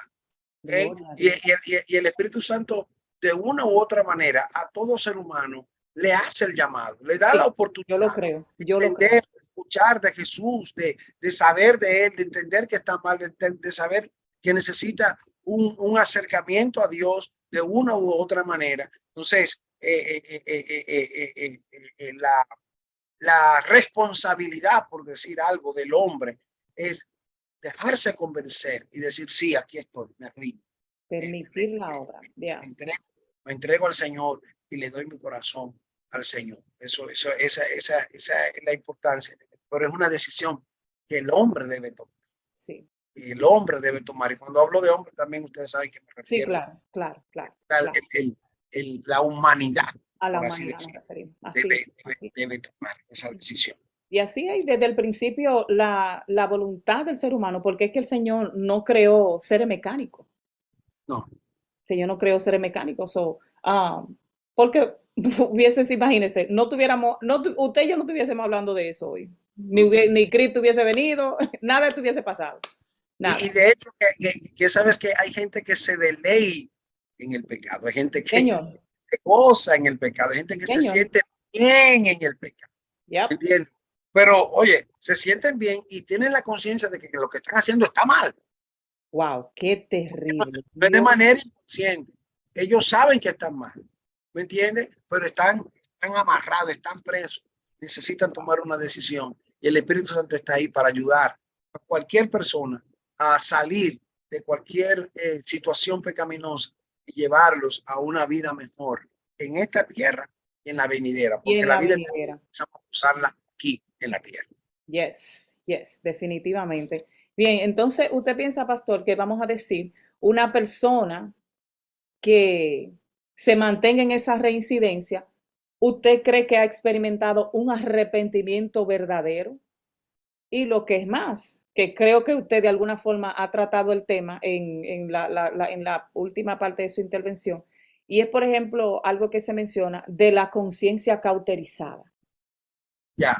¿Okay? gloria a Y, Dios. y el Espíritu Santo, de una u otra manera, a todo ser humano le hace el llamado, le da la Sí, yo lo oportunidad creo, de yo lo creo. entender, de escuchar de Jesús, de saber de Él, de entender que está mal, de saber que necesita un acercamiento a Dios de una u otra manera. Entonces, la responsabilidad, por decir algo, del hombre es dejarse convencer y decir, sí, aquí estoy, me rindo, me, Permitir la obra. me Ya. entrego, me entrego al Señor y le doy mi corazón al Señor. Esa es la importancia, pero es una decisión que el hombre debe tomar. Sí, Y el hombre debe tomar. Y cuando hablo de hombre, también ustedes saben que me sí, refiero claro, claro, claro, a claro. la humanidad, A la por así humanidad nos decirlo, referimos. Así es, debe, debe, así. debe tomar esa decisión. Y así hay desde el principio la voluntad del ser humano, porque es que el Señor no creó seres mecánicos. No, El Señor no creó seres mecánicos. Porque hubieses, imagínense, no tuviéramos, no, usted y yo no estuviésemos hablando de eso hoy. Ni Cristo hubiese venido, nada estuviese pasado. y Nada. de hecho, que sabes que hay gente que se deleita en el pecado, hay gente que Señor, se goza en el pecado, hay gente que se señor. siente bien en el pecado, Yep. ¿entiendes? Pero oye, se sienten bien y tienen la conciencia de que lo que están haciendo está mal, Wow, qué terrible. no es de Dios, manera inconsciente. Ellos saben que están mal, ¿me entiendes? Pero están amarrados, están presos, necesitan tomar una decisión y el Espíritu Santo está ahí para ayudar a cualquier persona a salir de cualquier situación pecaminosa y llevarlos a una vida mejor en esta tierra y en la venidera, y porque en la la vida venidera. necesitamos usarla aquí en la tierra. Yes, yes, definitivamente. Bien, entonces usted piensa, pastor, que vamos a decir una persona que se mantenga en esa reincidencia, ¿usted cree que ha experimentado un arrepentimiento verdadero? Y lo que es más, que creo que usted de alguna forma ha tratado el tema en la última parte de su intervención, y es, por ejemplo, algo que se menciona de la conciencia cauterizada. Ya,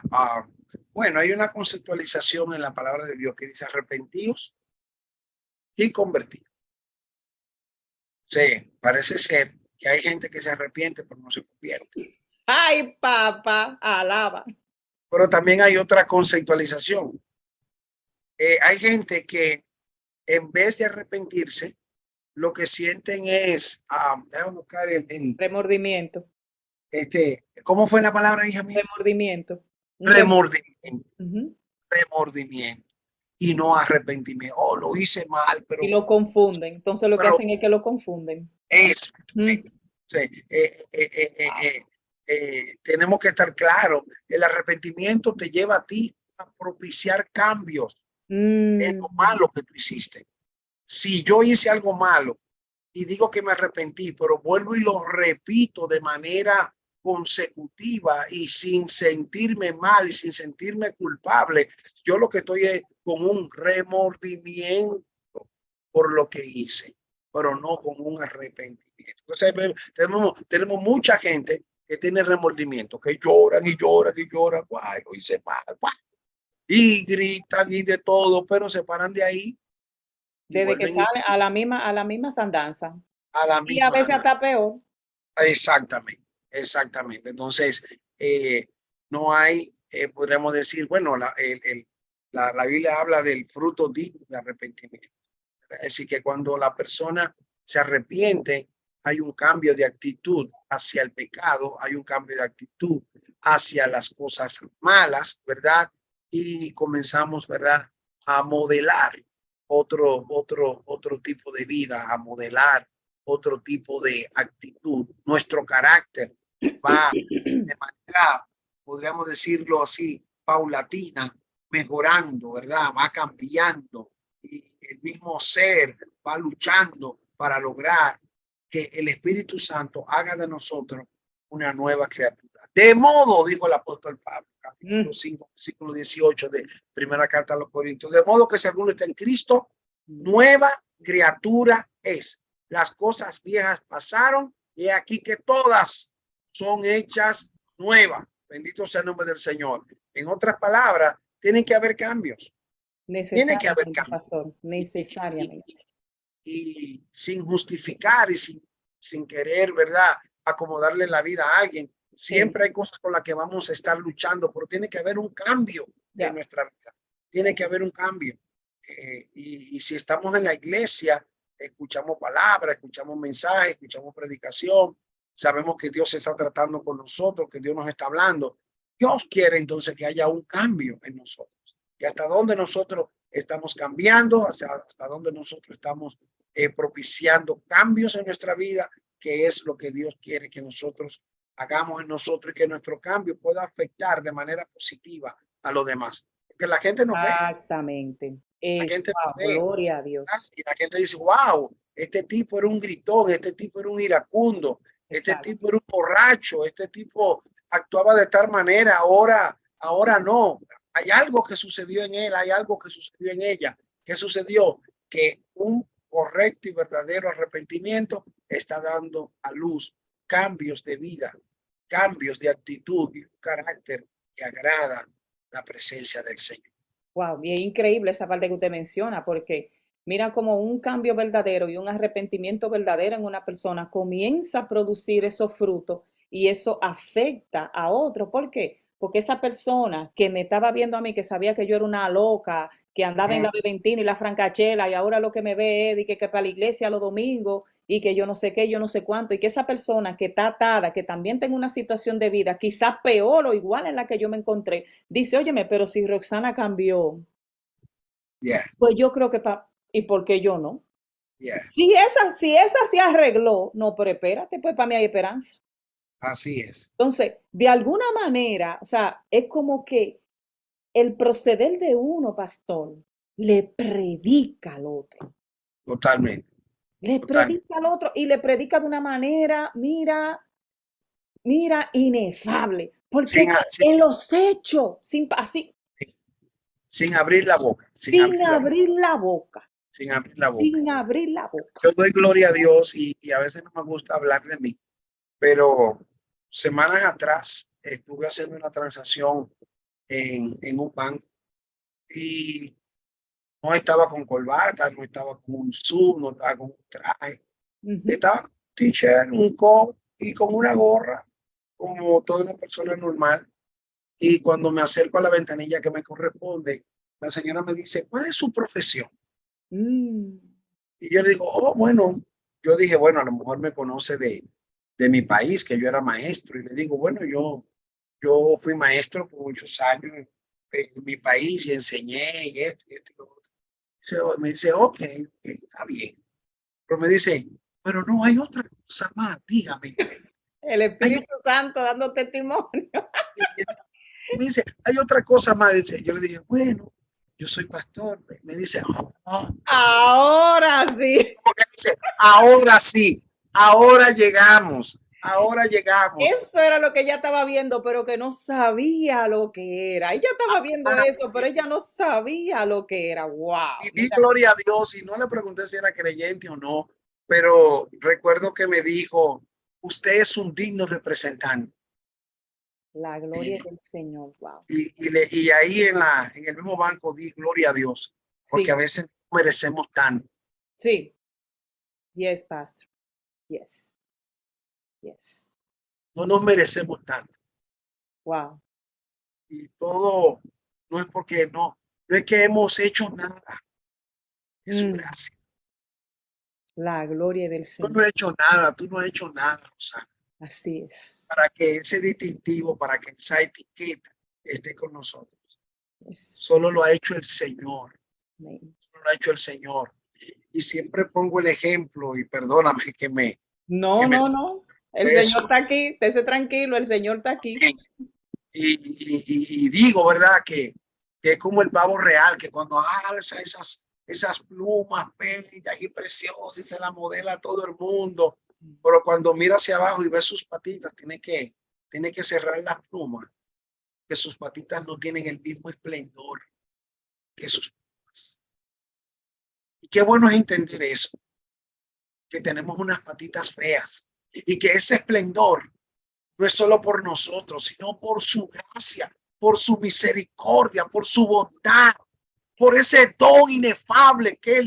bueno, hay una conceptualización en la palabra de Dios que dice arrepentidos y convertidos. Sí, parece ser que hay gente que se arrepiente pero no se convierte. Ay, papá, alaba. Pero también hay otra conceptualización. Hay gente que en vez de arrepentirse, lo que sienten es, déjame buscar Remordimiento, ¿cómo fue la palabra, hija mía? remordimiento. Un Remordimiento, Ujú. remordimiento. y no arrepentimiento. Oh, lo hice mal, Y lo confunden. Entonces lo que pero hacen es que lo confunden. es, Mm. sí, tenemos que estar claros. El arrepentimiento te lleva a ti a propiciar cambios en lo Mm. malo que tú hiciste. Si yo hice algo malo y digo que me arrepentí, pero vuelvo y lo repito de manera consecutiva y sin sentirme mal y sin sentirme culpable, yo lo que estoy es con un remordimiento por lo que hice, pero no con un arrepentimiento. Entonces, tenemos mucha gente que tiene remordimiento, que lloran y lloran y lloran, guay, lo hice mal, guay, y gritan y de todo, pero se paran de ahí y Desde que vuelven y sale a la misma andanza. a la Y a misma. veces hasta peor. Exactamente, exactamente. Entonces, no hay, podríamos decir, bueno, la Biblia habla del fruto digno de arrepentimiento. Es decir, que cuando la persona se arrepiente, hay un cambio de actitud hacia el pecado, hay un cambio de actitud hacia las cosas malas, ¿verdad? Y comenzamos, ¿verdad? A modelar otro tipo de vida, a modelar otro tipo de actitud. Nuestro carácter va de manera, podríamos decirlo así, paulatina, mejorando, ¿verdad? Va cambiando y el mismo ser va luchando para lograr que el Espíritu Santo haga de nosotros una nueva criatura. De modo, dijo el apóstol Pablo, capítulo Mm. 5, versículo 18 de primera carta a los Corintios, de modo que si alguno está en Cristo, nueva criatura es. Las cosas viejas pasaron y aquí que todas son hechas nuevas. Bendito sea el nombre del Señor. En otras palabras, tienen que haber cambios. Tiene que haber Necesariamente, cambios. pastor, Y, y, necesariamente. y sin justificar y sin querer, ¿verdad? Acomodarle la vida a alguien. Sí, Siempre hay cosas con las que vamos a estar luchando, pero tiene que haber un cambio en ya. nuestra vida. Tiene que haber un cambio. Y si estamos en la iglesia, escuchamos palabras, escuchamos mensajes, escuchamos predicación, sabemos que Dios está tratando con nosotros, que Dios nos está hablando. Dios quiere entonces que haya un cambio en nosotros. Y hasta dónde nosotros estamos cambiando, hasta dónde nosotros estamos propiciando cambios en nuestra vida, que es lo que Dios quiere que nosotros hagamos en nosotros y que nuestro cambio pueda afectar de manera positiva a los demás. Porque la gente nos ve, Exactamente. la Eso, gente nos wow, ve, gloria a ¿verdad? Dios. Y la gente dice, wow, este tipo era un gritón, este tipo era un iracundo, este Exacto. tipo era un borracho, este tipo actuaba de tal manera, ahora no. Hay algo que sucedió en él, hay algo que sucedió en ella. ¿Qué sucedió? Que un correcto y verdadero arrepentimiento está dando a luz cambios de vida, cambios de actitud y un carácter que agrada la presencia del Señor. Wow, y es increíble esa parte que usted menciona, porque mira como un cambio verdadero y un arrepentimiento verdadero en una persona comienza a producir esos frutos y eso afecta a otro. ¿Por qué? Porque esa persona que me estaba viendo a mí, que sabía que yo era una loca, que andaba en la beventina y la francachela y ahora lo que me ve es de que para la iglesia los domingos y que yo no sé qué, yo no sé cuánto, y que esa persona que está atada, que también tenga una situación de vida quizás peor o igual en la que yo me encontré, dice, óyeme, pero si Roxana cambió, Yeah, pues yo creo que, ¿y por qué yo no? yeah, Si esa se arregló, no, pero espérate, pues para mí hay esperanza. así es. Entonces, de alguna manera, o sea, es como que el proceder de uno, pastor, le predica al otro. Totalmente, Le totalmente. predica al otro y le predica de una manera, mira, inefable. Porque Sin, sin, en los hechos, así, sin abrir la boca, sin sin abrir la boca, abrir la boca, sin abrir la boca. sin abrir la boca. Yo doy gloria a Dios y a veces no me gusta hablar de mí, pero semanas atrás estuve haciendo una transacción en un banco y no estaba con corbata, no estaba con un suit, no estaba con un traje, Ujú. estaba con un t-shirt, un coat y con una gorra, como toda una persona normal. Y cuando me acerco a la ventanilla que me corresponde, la señora me dice, ¿cuál es su profesión? Mm. Y yo le digo, oh, bueno, yo dije, bueno, a lo mejor me conoce de mi país, que yo era maestro. Y le digo, bueno, yo fui maestro por muchos años en mi país y enseñé y esto y esto y lo otro. Me dice, ok, está bien. Pero me dice, pero no hay otra cosa más, dígame. El Hay, Espíritu Santo dando testimonio. me dice, hay otra cosa más. Dice, yo le dije, bueno, yo soy pastor. Me dice, "Ah". Ahora sí. Porque dice, ahora sí, ahora llegamos. Eso era lo que ella estaba viendo, pero que no sabía lo que era. Ella estaba viendo Ah, eso, pero ella no sabía lo que era. y Wow. di Mira, gloria a Dios y no le pregunté si era creyente o no, pero recuerdo que me dijo, usted es un digno representante. la Y, gloria del Señor. Wow. y ahí en el mismo banco di gloria a Dios, porque a Sí, veces no merecemos tanto, sí. Yes, Pastor. Yes. Yes. no nos merecemos tanto. Wow. Y todo no es porque no es que hemos hecho nada, es su Mm, gracia. la gloria del Yo no Señor. he hecho nada, tú no has hecho nada, Rosa, Así es. para que ese distintivo, para que esa etiqueta esté con nosotros. Yes. Solo lo ha hecho el Señor, Amén. solo lo ha hecho el Señor. Y siempre pongo el ejemplo, y perdóname que No, me no, toque no. El Señor eso. está aquí. Estése tranquilo, el Señor está aquí. Y digo, ¿verdad? Que es como el pavo real, que cuando alza esas plumas bellas y preciosas y se la modela a todo el mundo, pero cuando mira hacia abajo y ve sus patitas, tiene que cerrar las plumas, que sus patitas no tienen el mismo esplendor que sus plumas. Y qué bueno es entender eso, que tenemos unas patitas feas y que ese esplendor no es solo por nosotros, sino por su gracia, por su misericordia, por su bondad, por ese don inefable que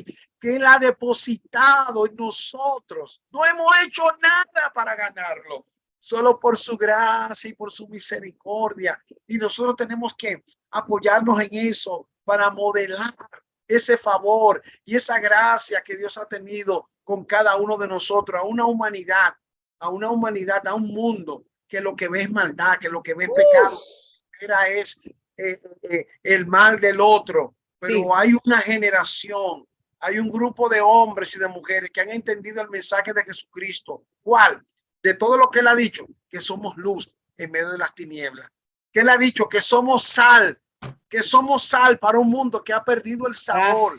él ha depositado en nosotros. No hemos hecho nada para ganarlo, solo por su gracia y por su misericordia. Y nosotros tenemos que apoyarnos en eso para modelar ese favor y esa gracia que Dios ha tenido con cada uno de nosotros, a una humanidad, a un mundo que lo que ve es maldad, que lo que ve es pecado, era es el mal del otro. Pero Sí. hay una generación, hay un grupo de hombres y de mujeres que han entendido el mensaje de Jesucristo. ¿Cuál? De todo lo que él ha dicho, que somos luz en medio de las tinieblas. Que él ha dicho que somos sal para un mundo que ha perdido el sabor,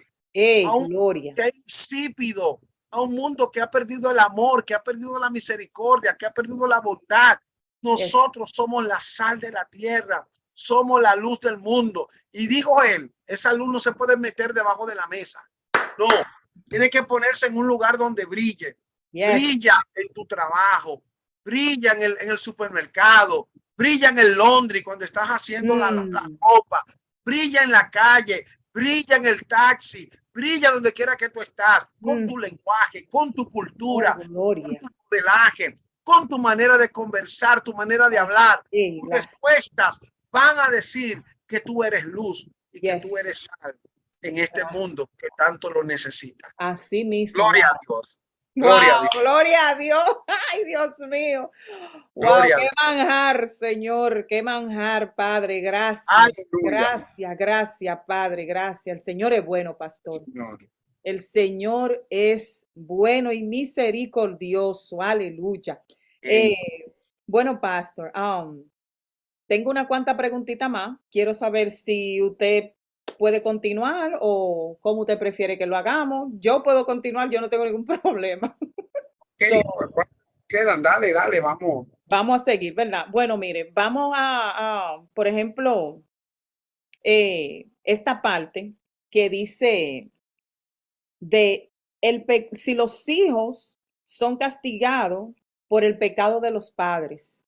a un Gloria. que es insípido, a un mundo que ha perdido el amor, que ha perdido la misericordia, que ha perdido la bondad. Yes. Nosotros somos la sal de la tierra, somos la luz del mundo. Y dijo él, esa luz no se puede meter debajo de la mesa. No, tiene que ponerse en un lugar donde brille. Yes. Brilla en tu trabajo, brilla en el supermercado, brilla en el laundry cuando estás haciendo la Mm, ropa, brilla en la calle, brilla en el taxi, brilla donde quiera que tú estás, con mm. tu lenguaje, con tu Oh, cultura, con gloria. tu modelaje, con tu manera de conversar, tu manera de hablar. Tus Gracias. respuestas van a decir que tú eres luz y que tú Yes. eres sal en este Gracias. mundo que tanto lo necesita. Así mismo. Gloria a Wow. Dios. Gloria a Wow. Dios. Gloria a Dios. Ay, Dios mío. Wow. Gloria a Qué Dios. manjar, Señor. Qué manjar, Padre. Gracias. Aleluya. Gracias, gracias, Padre. Gracias. El Señor es bueno, pastor. Señor. El Señor es bueno y misericordioso. Aleluya. Amén. Bueno, pastor, tengo una cuanta preguntita más. Quiero saber si usted puede continuar o cómo usted prefiere que lo hagamos. Yo puedo continuar, yo no tengo ningún problema. So, Okay, ¿cuántos quedan? Dale, dale, vamos. vamos a seguir, ¿verdad? Bueno, mire, vamos por ejemplo, esta parte que dice de si los hijos son castigados por el pecado de los padres.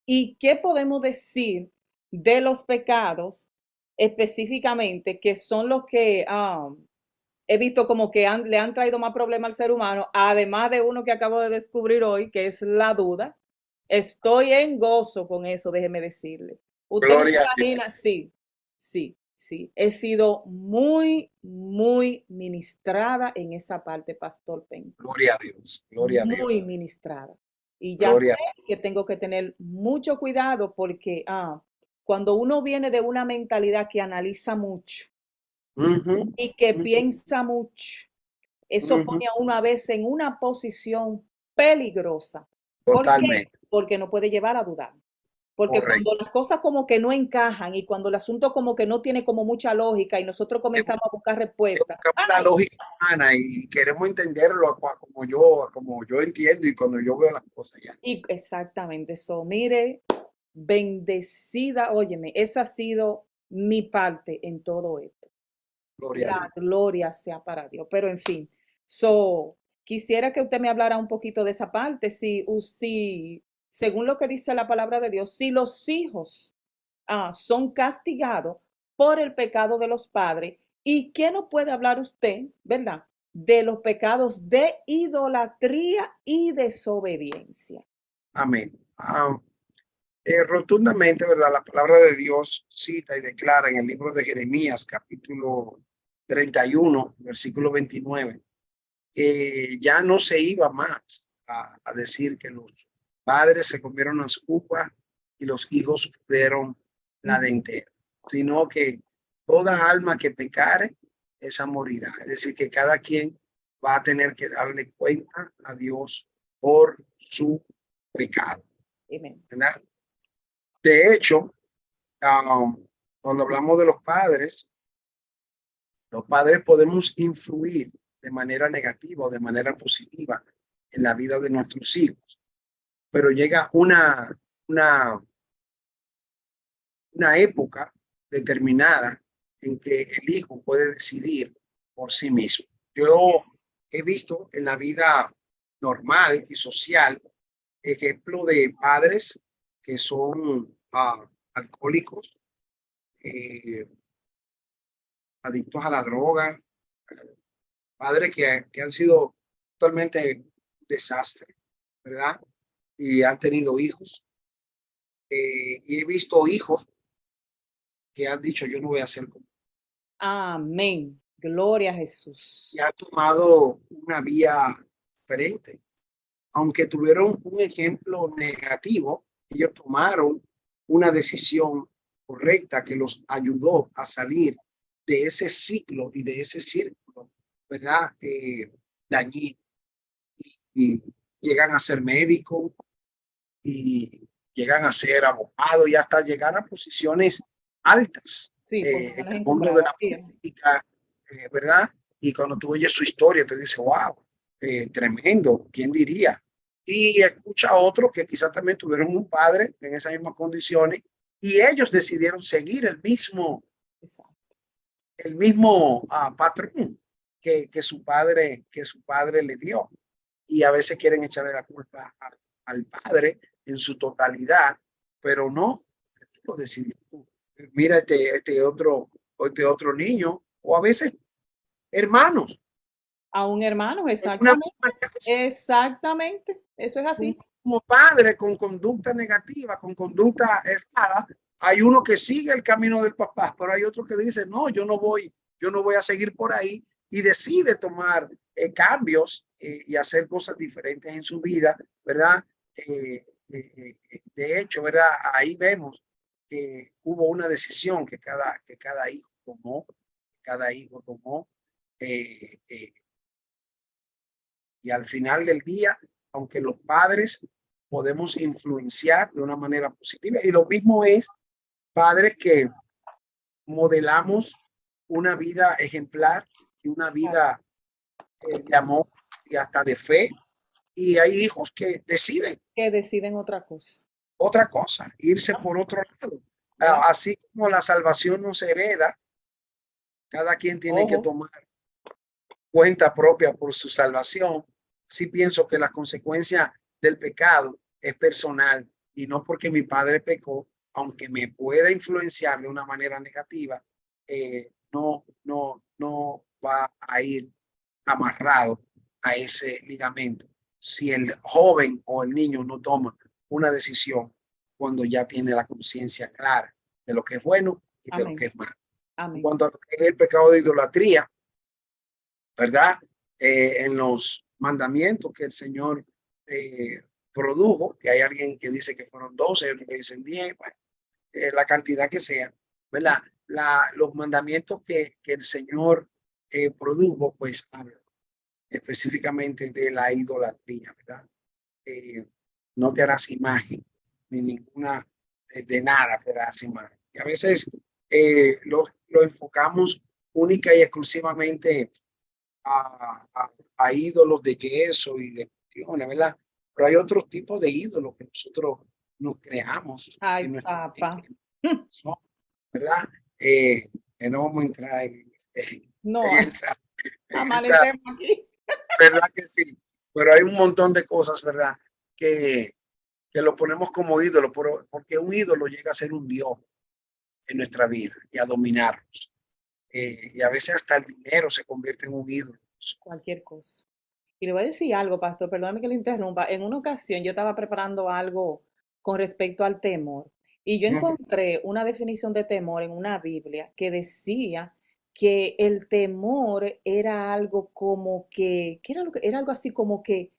¿Y qué podemos decir de los pecados específicamente que son los que he visto como que le han traído más problemas al ser humano, además de uno que acabo de descubrir hoy, que es la duda? Estoy en gozo con eso, déjeme decirle. Usted no se Gloria a Dios. imagina, sí, sí, sí. He sido muy, muy ministrada en esa parte, Pastor Pen. Gloria a Dios. Gloria a Dios. Muy ministrada. Y ya sé Gloria. que tengo que tener mucho cuidado porque cuando uno viene de una mentalidad que analiza mucho Ujú, y que ujú, piensa mucho, eso ujú. pone a uno a veces en una posición peligrosa. ¿Por qué? Totalmente, Porque no puede llevar a dudar. Porque cuando correcto. las cosas como que no encajan y cuando el asunto como que no tiene como mucha lógica y nosotros comenzamos a buscar respuestas, Buscamos la ¡ay! lógica humana y queremos entenderlo como yo entiendo y cuando yo veo las cosas ya. Y exactamente eso. Mire, bendecida, óyeme, esa ha sido mi parte en todo esto. Gloria a La Dios. gloria sea para Dios. Pero en fin, so, quisiera que usted me hablara un poquito de esa parte. Si según lo que dice la palabra de Dios, si los hijos son castigados por el pecado de los padres, ¿y qué nos puede hablar usted, verdad? De los pecados de idolatría y desobediencia. Amén. Rotundamente, ¿verdad? La palabra de Dios cita y declara en el libro de Jeremías, capítulo 31, versículo 29, que ya no se iba más a decir que los padres se comieron las uvas y los hijos fueron la dentera, sino que toda alma que pecare, esa morirá. Es decir, que cada quien va a tener que darle cuenta a Dios por su pecado, Amén. ¿verdad? De hecho, cuando hablamos de los padres podemos influir de manera negativa o de manera positiva en la vida de nuestros hijos, pero llega una época determinada en que el hijo puede decidir por sí mismo. Yo he visto en la vida normal y social ejemplo de padres que son alcohólicos, eh, adictos a la droga, padres que han sido totalmente desastre, ¿verdad? Y han tenido hijos. Y he visto hijos que han dicho, yo no voy a hacer como, Amén. Gloria a y Jesús. han tomado una vía diferente. Aunque tuvieron un ejemplo negativo, ellos tomaron una decisión correcta que los ayudó a salir de ese ciclo y de ese círculo, ¿verdad? Dañino. Y llegan a ser médicos y llegan a ser abogados y hasta llegar a posiciones altas Sí, en posiciones el mundo de encumbradas. la Sí. política, ¿verdad? Y cuando tú oyes su historia, te dice, wow, tremendo, ¿quién diría? Y escucha a otros que quizás también tuvieron un padre en esas mismas condiciones y ellos decidieron seguir Exacto. el mismo patrón que su padre le dio. Y a veces quieren echarle la culpa al padre en su totalidad, pero no, tú lo decidiste tú. Mira este otro niño, o a veces hermanos, A un hermano, en una exactamente. misma casa, Exactamente. Eso es un así. mismo padre con conducta negativa, con conducta errada. Hay uno que sigue el camino del papá, pero hay otro que dice, no, yo no voy a seguir por ahí y decide tomar cambios y hacer cosas diferentes en su vida, ¿verdad? De hecho, ¿verdad? Ahí vemos que hubo una decisión que cada hijo tomó eh, eh, y al final del día, aunque los padres podemos influenciar de una manera positiva, y lo mismo es padres que modelamos una vida ejemplar y una Exacto. vida de amor y hasta de fe, y hay hijos que deciden Que deciden otra cosa. otra cosa, irse por otro lado. ¿Verdad? Así como la salvación no se hereda, cada quien tiene que Ojo. tomar cuenta propia por su salvación. Sí pienso que la consecuencia del pecado es personal y no porque mi padre pecó, aunque me pueda influenciar de una manera negativa, no va a ir amarrado a ese ligamento si el joven o el niño no toma una decisión cuando ya tiene la conciencia clara de lo que es bueno y de lo que Amén. es malo. En Amén. cuanto a lo que es el pecado de idolatría, ¿verdad? En los mandamientos que el Señor produjo, que hay alguien que dice que fueron 12, otros que dicen 10, bueno, la cantidad que sea, ¿verdad? Los mandamientos que el Señor produjo, pues habla específicamente de la idolatría, ¿verdad? Eh, no te harás imagen, ni ninguna, de nada te harás imagen. Y a veces lo enfocamos única y exclusivamente a ídolos de yeso y de cuestiones, ¿verdad? Pero hay otros tipos de ídolos que nosotros nos creamos Ay, en nuestra papá. mente, ¿no? ¿Verdad? Eh, no vamos a entrar No, en esa, amanecemos aquí. ¿verdad que sí? Pero hay un montón de cosas, ¿verdad? Que, que lo ponemos como ídolo, porque un ídolo llega a ser un Dios en nuestra vida y a dominarnos. Y a veces hasta el dinero se convierte en un ídolo. Cualquier cosa. Y le voy a decir algo, pastor, perdóname que le interrumpa. En una ocasión yo estaba preparando algo con respecto al temor y yo encontré una definición de temor en una Biblia que decía que el temor era algo como que era, era algo así como que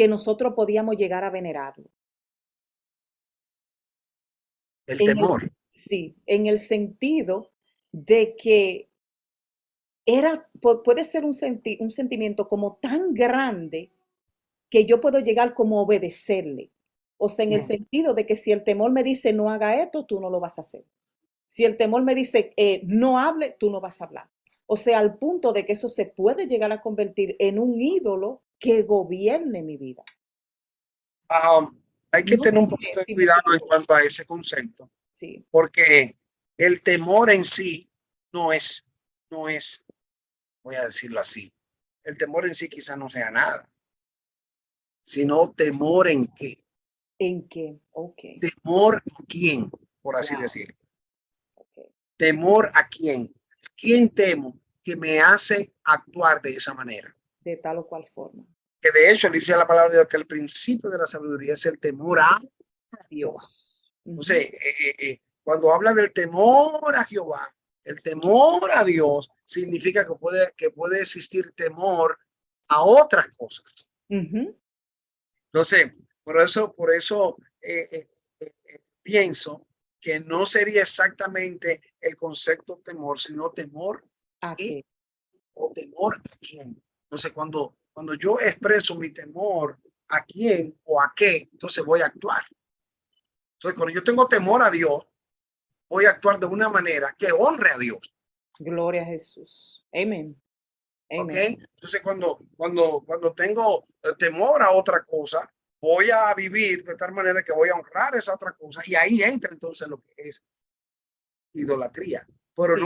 nosotros podíamos llegar a venerarlo. El En el, temor. sí, en el sentido de que puede ser un sentimiento como tan grande que yo puedo llegar como a obedecerle. O sea, en el sentido de que si el temor me dice no haga esto, tú no lo vas a hacer. Si el temor me dice no hable, tú no vas a hablar. O sea, al punto de que eso se puede llegar a convertir en un ídolo que gobierne mi vida. Hay que No sé tener un si poquito de si me cuidado en explico. cuanto a ese concepto, Sí. porque el temor en sí no es, no es, voy a decirlo así, el temor en sí quizás no sea nada, sino temor en qué, ¿En qué? Ok. temor a quién, por así Wow. decirlo, Okay. temor a quién temo que me hace actuar de esa manera. De tal o cual forma. Que de hecho le dice la palabra de Dios que el principio de la sabiduría es el temor a Dios. Jehová. Ujú. Entonces, cuando habla del temor a Jehová, el temor a Dios significa que puede existir temor a otras cosas. Ujú. Entonces, por eso pienso que no sería exactamente el concepto temor, sino temor ¿A y qué? o temor a quién. Entonces, cuando yo expreso mi temor a quién o a qué, entonces voy a actuar. Entonces, cuando yo tengo temor a Dios, voy a actuar de una manera que honre a Dios. Gloria a Jesús. Amén. ¿Ok? Amén. Entonces, cuando tengo temor a otra cosa, voy a vivir de tal manera que voy a honrar esa otra cosa. Y ahí entra entonces lo que es idolatría. Pero Sí,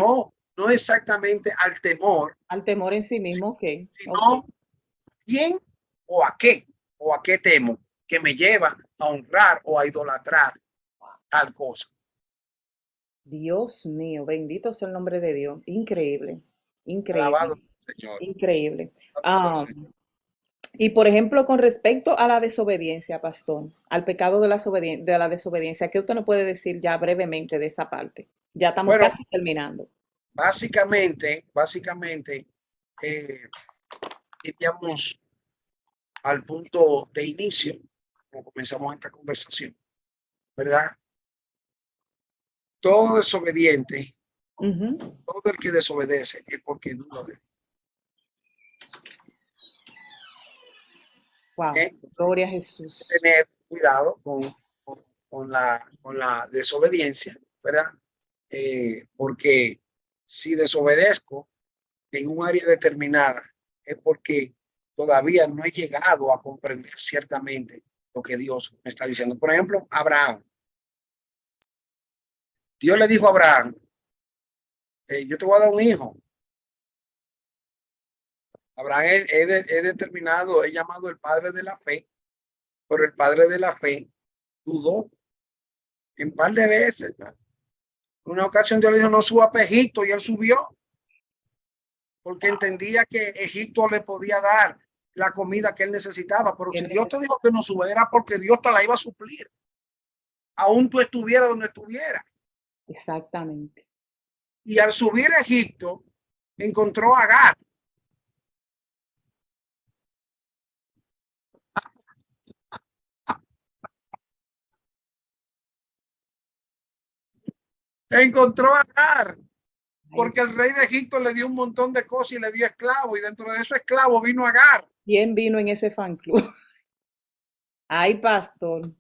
no exactamente al temor, al temor en sí mismo, ok, ok. sino quién o a qué temo que me lleva a honrar o a idolatrar tal cosa. Dios mío, bendito sea el nombre de Dios. Increíble, Alabado increíble, Señor. increíble. Alabado sea el Ah, Señor. y por ejemplo, con respecto a la desobediencia, pastor, al pecado de la desobediencia, ¿qué usted nos puede decir ya brevemente de esa parte? Ya estamos Bueno, casi terminando. básicamente, iríamos al punto de inicio, como comenzamos esta conversación, ¿verdad? Todo desobediente, Ujú. todo el que desobedece es porque duda de Wow, ¿eh? gloria a Jesús. Tener cuidado con la desobediencia, ¿verdad? Porque si desobedezco en un área determinada es porque todavía no he llegado a comprender ciertamente lo que Dios me está diciendo. Por ejemplo, Abraham. Dios le dijo a Abraham, yo te voy a dar un hijo. Abraham es determinado, es llamado el padre de la fe, pero el padre de la fe dudó en un par de veces. ¿No? Una ocasión Dios le dijo, no suba a Egipto, y él subió porque entendía que Egipto le podía dar la comida que él necesitaba, pero si Dios te dijo que no suba, era porque Dios te la iba a suplir, aún tú estuvieras donde estuvieras. Exactamente. Y al subir a Egipto, encontró a Agar. encontró a Agar, Ay, porque el rey de Egipto le dio un montón de cosas y le dio esclavos, y dentro de esos esclavos vino Agar. ¿quién vino en ese fan club? Ay, pastor,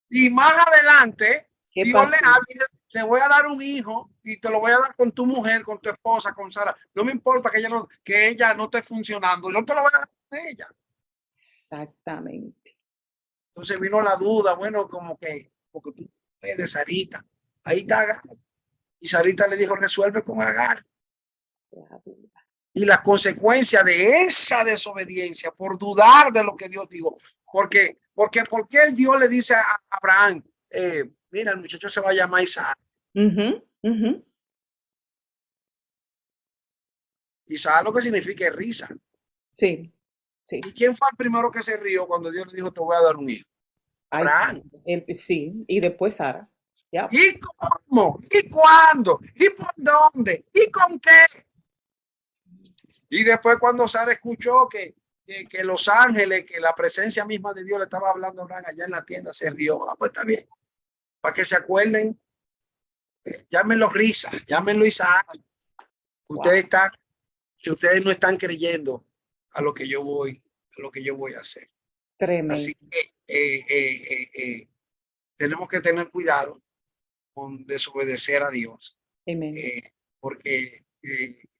Y más adelante, ¿qué Dios le pasó? habla y dice, te voy a dar un hijo y te lo voy a dar con tu mujer, con tu esposa, con Sara. No me importa que ella no esté funcionando, yo te lo voy a dar con ella. Exactamente. Entonces vino la duda, bueno, como que, porque tú eres de Sarita. Ahí está Agar. Y Sarita le dijo, resuelve con Agar. La duda. Y las consecuencias de esa desobediencia por dudar de lo que Dios dijo. Porque el Dios le dice a Abraham, mira, el muchacho se va a llamar Isaac. Ujú, ujú. Isaac lo que significa es risa. Sí, sí. ¿Y quién fue el primero que se rió cuando Dios le dijo, te voy a dar un hijo? Ay, Abraham. sí, y después Sara. Ya. ¿Y cómo? ¿Y cuándo? ¿Y por dónde? ¿Y con qué? Y después cuando Sara escuchó que los ángeles, que la presencia misma de Dios le estaba hablando a Abraham allá en la tienda, se rió. Ah, pues está bien. Para que se acuerden, llámenlo risa, llámenlo Isaac. Wow, Ustedes están, que ustedes no están creyendo a lo que yo voy a hacer. Así tremendo. que tenemos que tener cuidado con desobedecer a Dios, Amén. eh, porque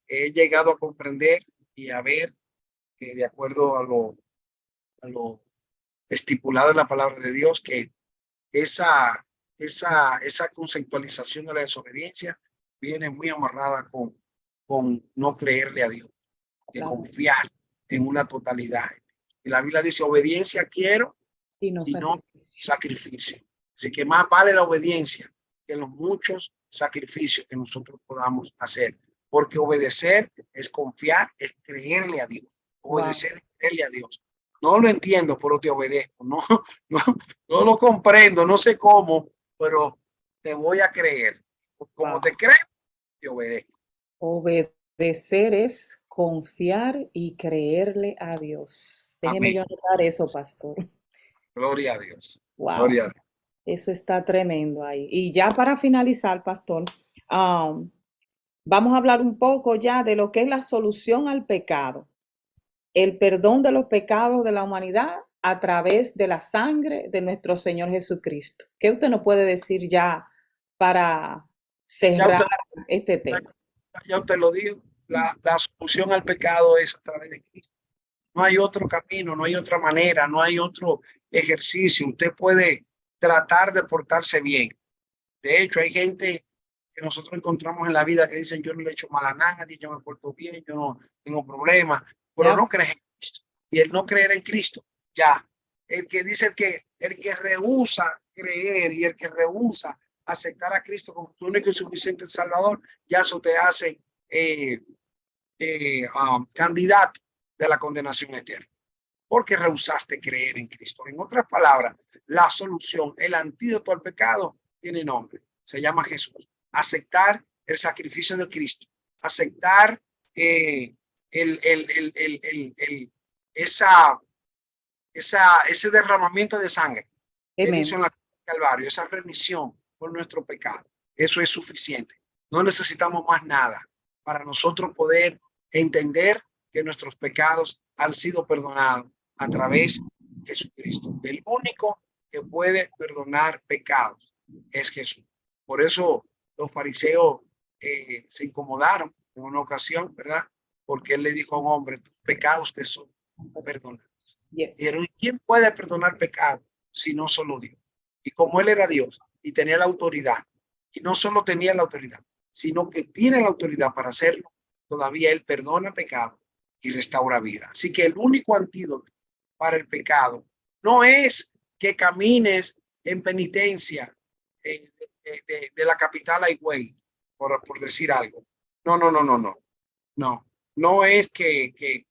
he llegado a comprender y a ver, de acuerdo a lo estipulado en la palabra de Dios, que esa conceptualización de la desobediencia viene muy amarrada con no creerle a Dios, de La- confiar en una totalidad. Y la Biblia dice, obediencia quiero y no y no sacrificio. sacrificio. Así que más vale la obediencia que los muchos sacrificios que nosotros podamos hacer. Porque obedecer es confiar, es creerle a Dios. Wow, Obedecer es creerle a Dios. No lo entiendo, pero te obedezco. No, no, no lo comprendo, no sé cómo, pero te voy a creer. Como wow. te creo, te obedezco. Obedecer es confiar y creerle a Dios. Déjeme Amén. yo anotar eso, pastor. Gloria a Dios. Wow, Gloria a Dios. eso está tremendo ahí. Y ya para finalizar, pastor, um, vamos a hablar un poco ya de lo que es la solución al pecado, el perdón de los pecados de la humanidad a través de la sangre de nuestro Señor Jesucristo. ¿Qué usted nos puede decir ya para Ya cerrar usted, este tema? ya usted lo dijo. La solución al pecado es a través de Cristo. No hay otro camino, no hay otra manera, no hay otro ejercicio. Usted puede tratar de portarse bien. De hecho, hay gente que nosotros encontramos en la vida que dicen, yo no le he hecho mal a nadie, yo me porto bien, yo no tengo problemas, pero Ya, no crees en Cristo. Y el no creer en Cristo, ya. El que dice el que rehúsa creer y el que rehúsa aceptar a Cristo como tu único y suficiente Salvador, ya eso te hace eh, candidato de la condenación eterna, porque rehusaste creer en Cristo. En otras palabras, la solución, el antídoto al pecado, tiene nombre, se llama Jesús. Aceptar el sacrificio de Cristo, aceptar eh, el, el, el, el, el, el, esa, ese derramamiento de sangre que él hizo amén. en la cruz del Calvario, esa remisión por nuestro pecado. Eso es suficiente. No necesitamos más nada para nosotros poder entender que nuestros pecados han sido perdonados a través de Jesucristo. El único que puede perdonar pecados es Jesús. Por eso los fariseos se incomodaron en una ocasión, ¿verdad? Porque él le dijo a un hombre, tus pecados te son perdonados. Yes. Dijeron, ¿quién puede perdonar pecado si no solo Dios? Y como él era Dios y tenía la autoridad, y no solo tenía la autoridad, sino que tiene la autoridad para hacerlo, todavía él perdona pecado y restaura vida. Así que el único antídoto para el pecado no es que camines en penitencia de la capital a Higüey, por decir algo. No, no, no, no, no. No, no es que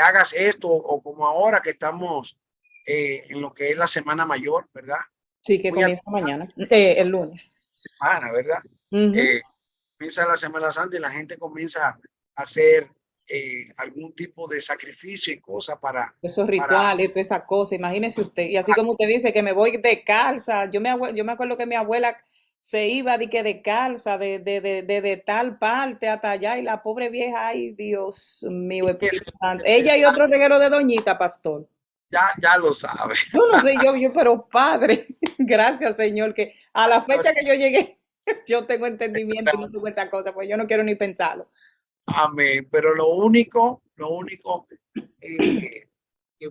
hagas esto o como ahora que estamos en lo que es la Semana Mayor, ¿verdad? Sí, que Muy comienza mañana, el lunes. atemana, ¿verdad? Ujú. Eh, Comienza la Semana Santa y la gente comienza a hacer algún tipo de sacrificio y cosas Esos para, rituales, toda esa cosa, imagínese usted. Y así como usted dice que me voy descalza, yo me acuerdo que mi abuela se iba de que descalza de tal parte hasta allá y la pobre vieja, ay Dios mío, Espíritu Santo. Ella y otro reguero de doñita, pastor. Ya lo sabe. Yo no sé, pero padre, gracias Señor, que a la fecha que yo llegué, yo tengo entendimiento y no tengo esa cosa, pues yo no quiero ni pensarlo. Amén. Pero lo único que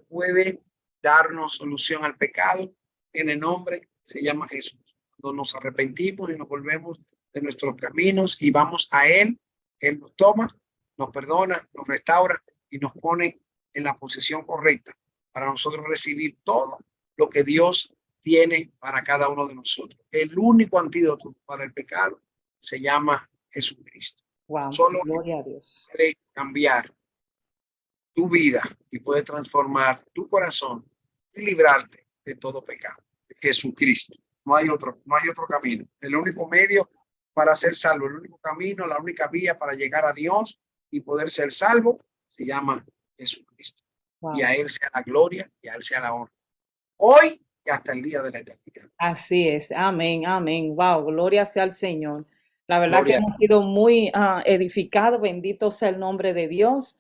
puede darnos solución al pecado en el nombre se llama Jesús. Cuando nos arrepentimos y nos volvemos de nuestros caminos y vamos a Él nos toma, nos perdona, nos restaura y nos pone en la posición correcta para nosotros recibir todo lo que Dios tiene para cada uno de nosotros. El único antídoto para el pecado se llama Jesucristo. Wow, Solo gloria a Dios. puede cambiar tu vida y puede transformar tu corazón y librarte de todo pecado. Jesucristo. No hay otro camino. El único medio para ser salvo, el único camino, la única vía para llegar a Dios y poder ser salvo se llama Jesucristo. Wow. Y a Él sea la gloria y a Él sea la honra. Hoy y hasta el día de la eternidad. Así es. Amén, amén. Wow, gloria sea al Señor. La verdad Gloria. que hemos sido muy edificados. Bendito sea el nombre de Dios.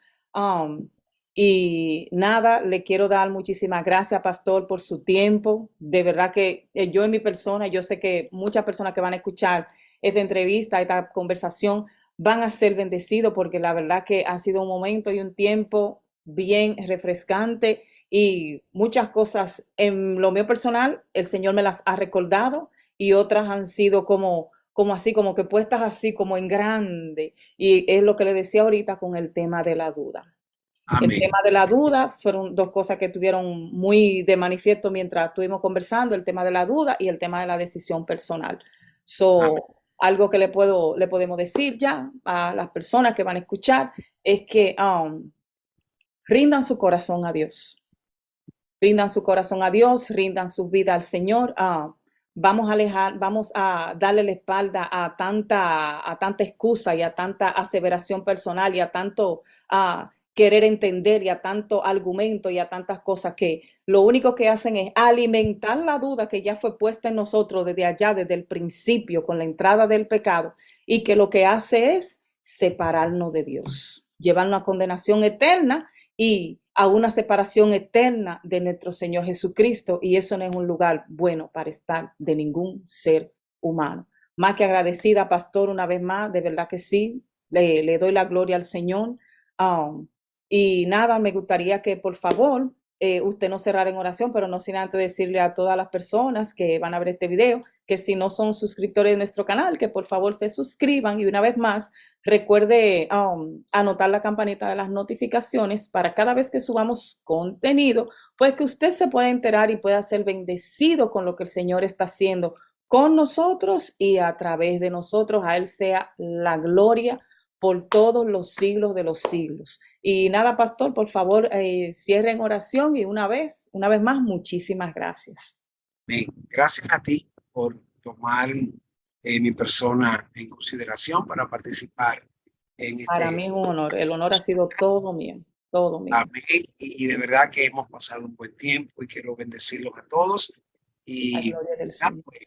Y nada, le quiero dar muchísimas gracias, pastor, por su tiempo. De verdad que yo en mi persona, yo sé que muchas personas que van a escuchar esta entrevista, esta conversación, van a ser bendecidos porque la verdad que ha sido un momento y un tiempo bien refrescante y muchas cosas en lo mío personal, el Señor me las ha recordado y otras han sido como así, como que puestas así, como en grande. Y es lo que le decía ahorita con el tema de la duda. El Amén. tema de la duda fueron dos cosas que tuvieron muy de manifiesto mientras estuvimos conversando, el tema de la duda y el tema de la decisión personal. Amén. Algo que le podemos decir ya a las personas que van a escuchar es que rindan su corazón a Dios. Rindan su corazón a Dios, rindan su vida al Señor. Vamos a darle la espalda a tanta excusa y a tanta aseveración personal y a tanto querer entender y a tanto argumento y a tantas cosas que lo único que hacen es alimentar la duda que ya fue puesta en nosotros desde allá, desde el principio, con la entrada del pecado, y que lo que hace es separarnos de Dios, llevarnos a condenación eterna y a una separación eterna de nuestro Señor Jesucristo, y eso no es un lugar bueno para estar de ningún ser humano. Más que agradecida, pastor, una vez más, de verdad que sí, le doy la gloria al Señor. Y nada, me gustaría que por favor usted no cerrara en oración, pero no sin antes decirle a todas las personas que van a ver este video que si no son suscriptores de nuestro canal, que por favor se suscriban y una vez más recuerde anotar la campanita de las notificaciones para cada vez que subamos contenido, pues que usted se pueda enterar y pueda ser bendecido con lo que el Señor está haciendo con nosotros y a través de nosotros. A Él sea la gloria por todos los siglos de los siglos. Y nada, pastor, por favor, cierre en oración y una vez más, muchísimas gracias. Amén. Gracias a ti por tomar mi persona en consideración para participar en Para mí este. es un honor. El honor ha sido todo mío, todo mío. Amén. Y de verdad que hemos pasado un buen tiempo y quiero bendecirlos a todos. La Y gloria del Señor. pues,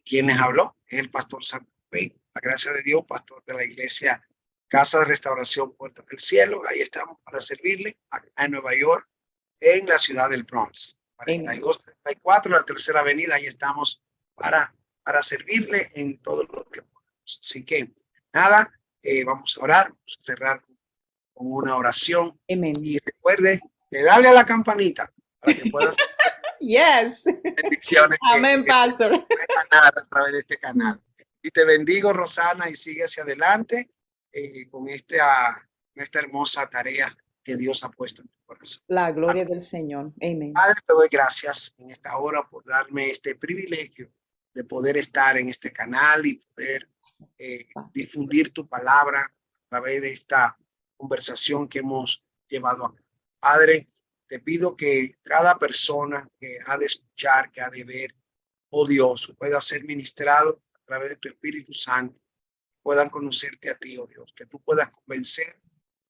quien les habló es el pastor San Pey, la gracia de Dios, pastor de la iglesia Casa de Restauración Puertas del Cielo. Ahí estamos para servirle acá en Nueva York, en la ciudad del Bronx. 4234, la tercera avenida, ahí estamos para servirle en todo lo que podamos. Así que nada, vamos a orar, vamos a cerrar con una oración. Amén. Y recuerde de darle a la campanita para que puedas yes. bendiciones. Amén, pastor. A través de este canal. Y te bendigo, Rosana, y sigue hacia adelante con esta hermosa tarea que Dios ha puesto en tu corazón. La gloria del Señor. Amén. Padre, te doy gracias en esta hora por darme este privilegio de poder estar en este canal y poder difundir tu palabra a través de esta conversación que hemos llevado acá. Padre, te pido que cada persona que ha de escuchar, que ha de ver, oh Dios, pueda ser ministrado a través de tu Espíritu Santo, puedan conocerte a ti, oh Dios, que tú puedas convencer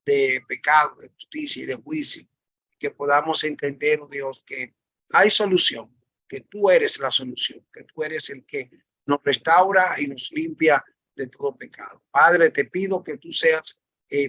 de pecado, de justicia y de juicio, que podamos entender, oh Dios, que hay solución, que tú eres la solución, que tú eres el que nos restaura y nos limpia de todo pecado. Padre, te pido que tú seas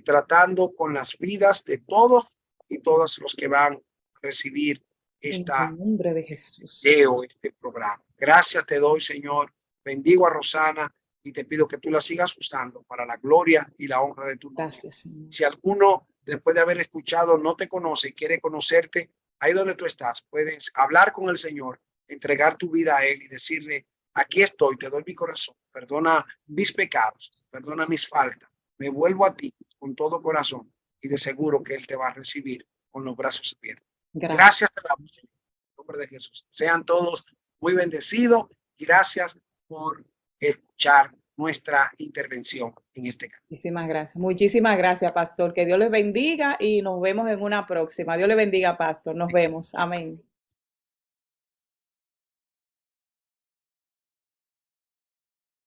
tratando con las vidas de todos y todas los que van a recibir En el nombre de Jesús. este programa. Gracias te doy, Señor. Bendigo a Rosana y te pido que tú la sigas usando para la gloria y la honra de tu nombre. Gracias, Señor. Si alguno, después de haber escuchado, no te conoce y quiere conocerte, ahí donde tú estás, puedes hablar con el Señor, entregar tu vida a Él y decirle, aquí estoy, te doy mi corazón, perdona mis pecados, perdona mis faltas, me vuelvo a ti con todo corazón y de seguro que Él te va a recibir con los brazos abiertos. Gracias te damos, en el nombre de Jesús. Sean todos muy bendecidos y gracias por escuchar nuestra intervención en este caso. Muchísimas gracias. Muchísimas gracias, pastor. Que Dios les bendiga y nos vemos en una próxima. Dios les bendiga, pastor. Nos vemos. Amén.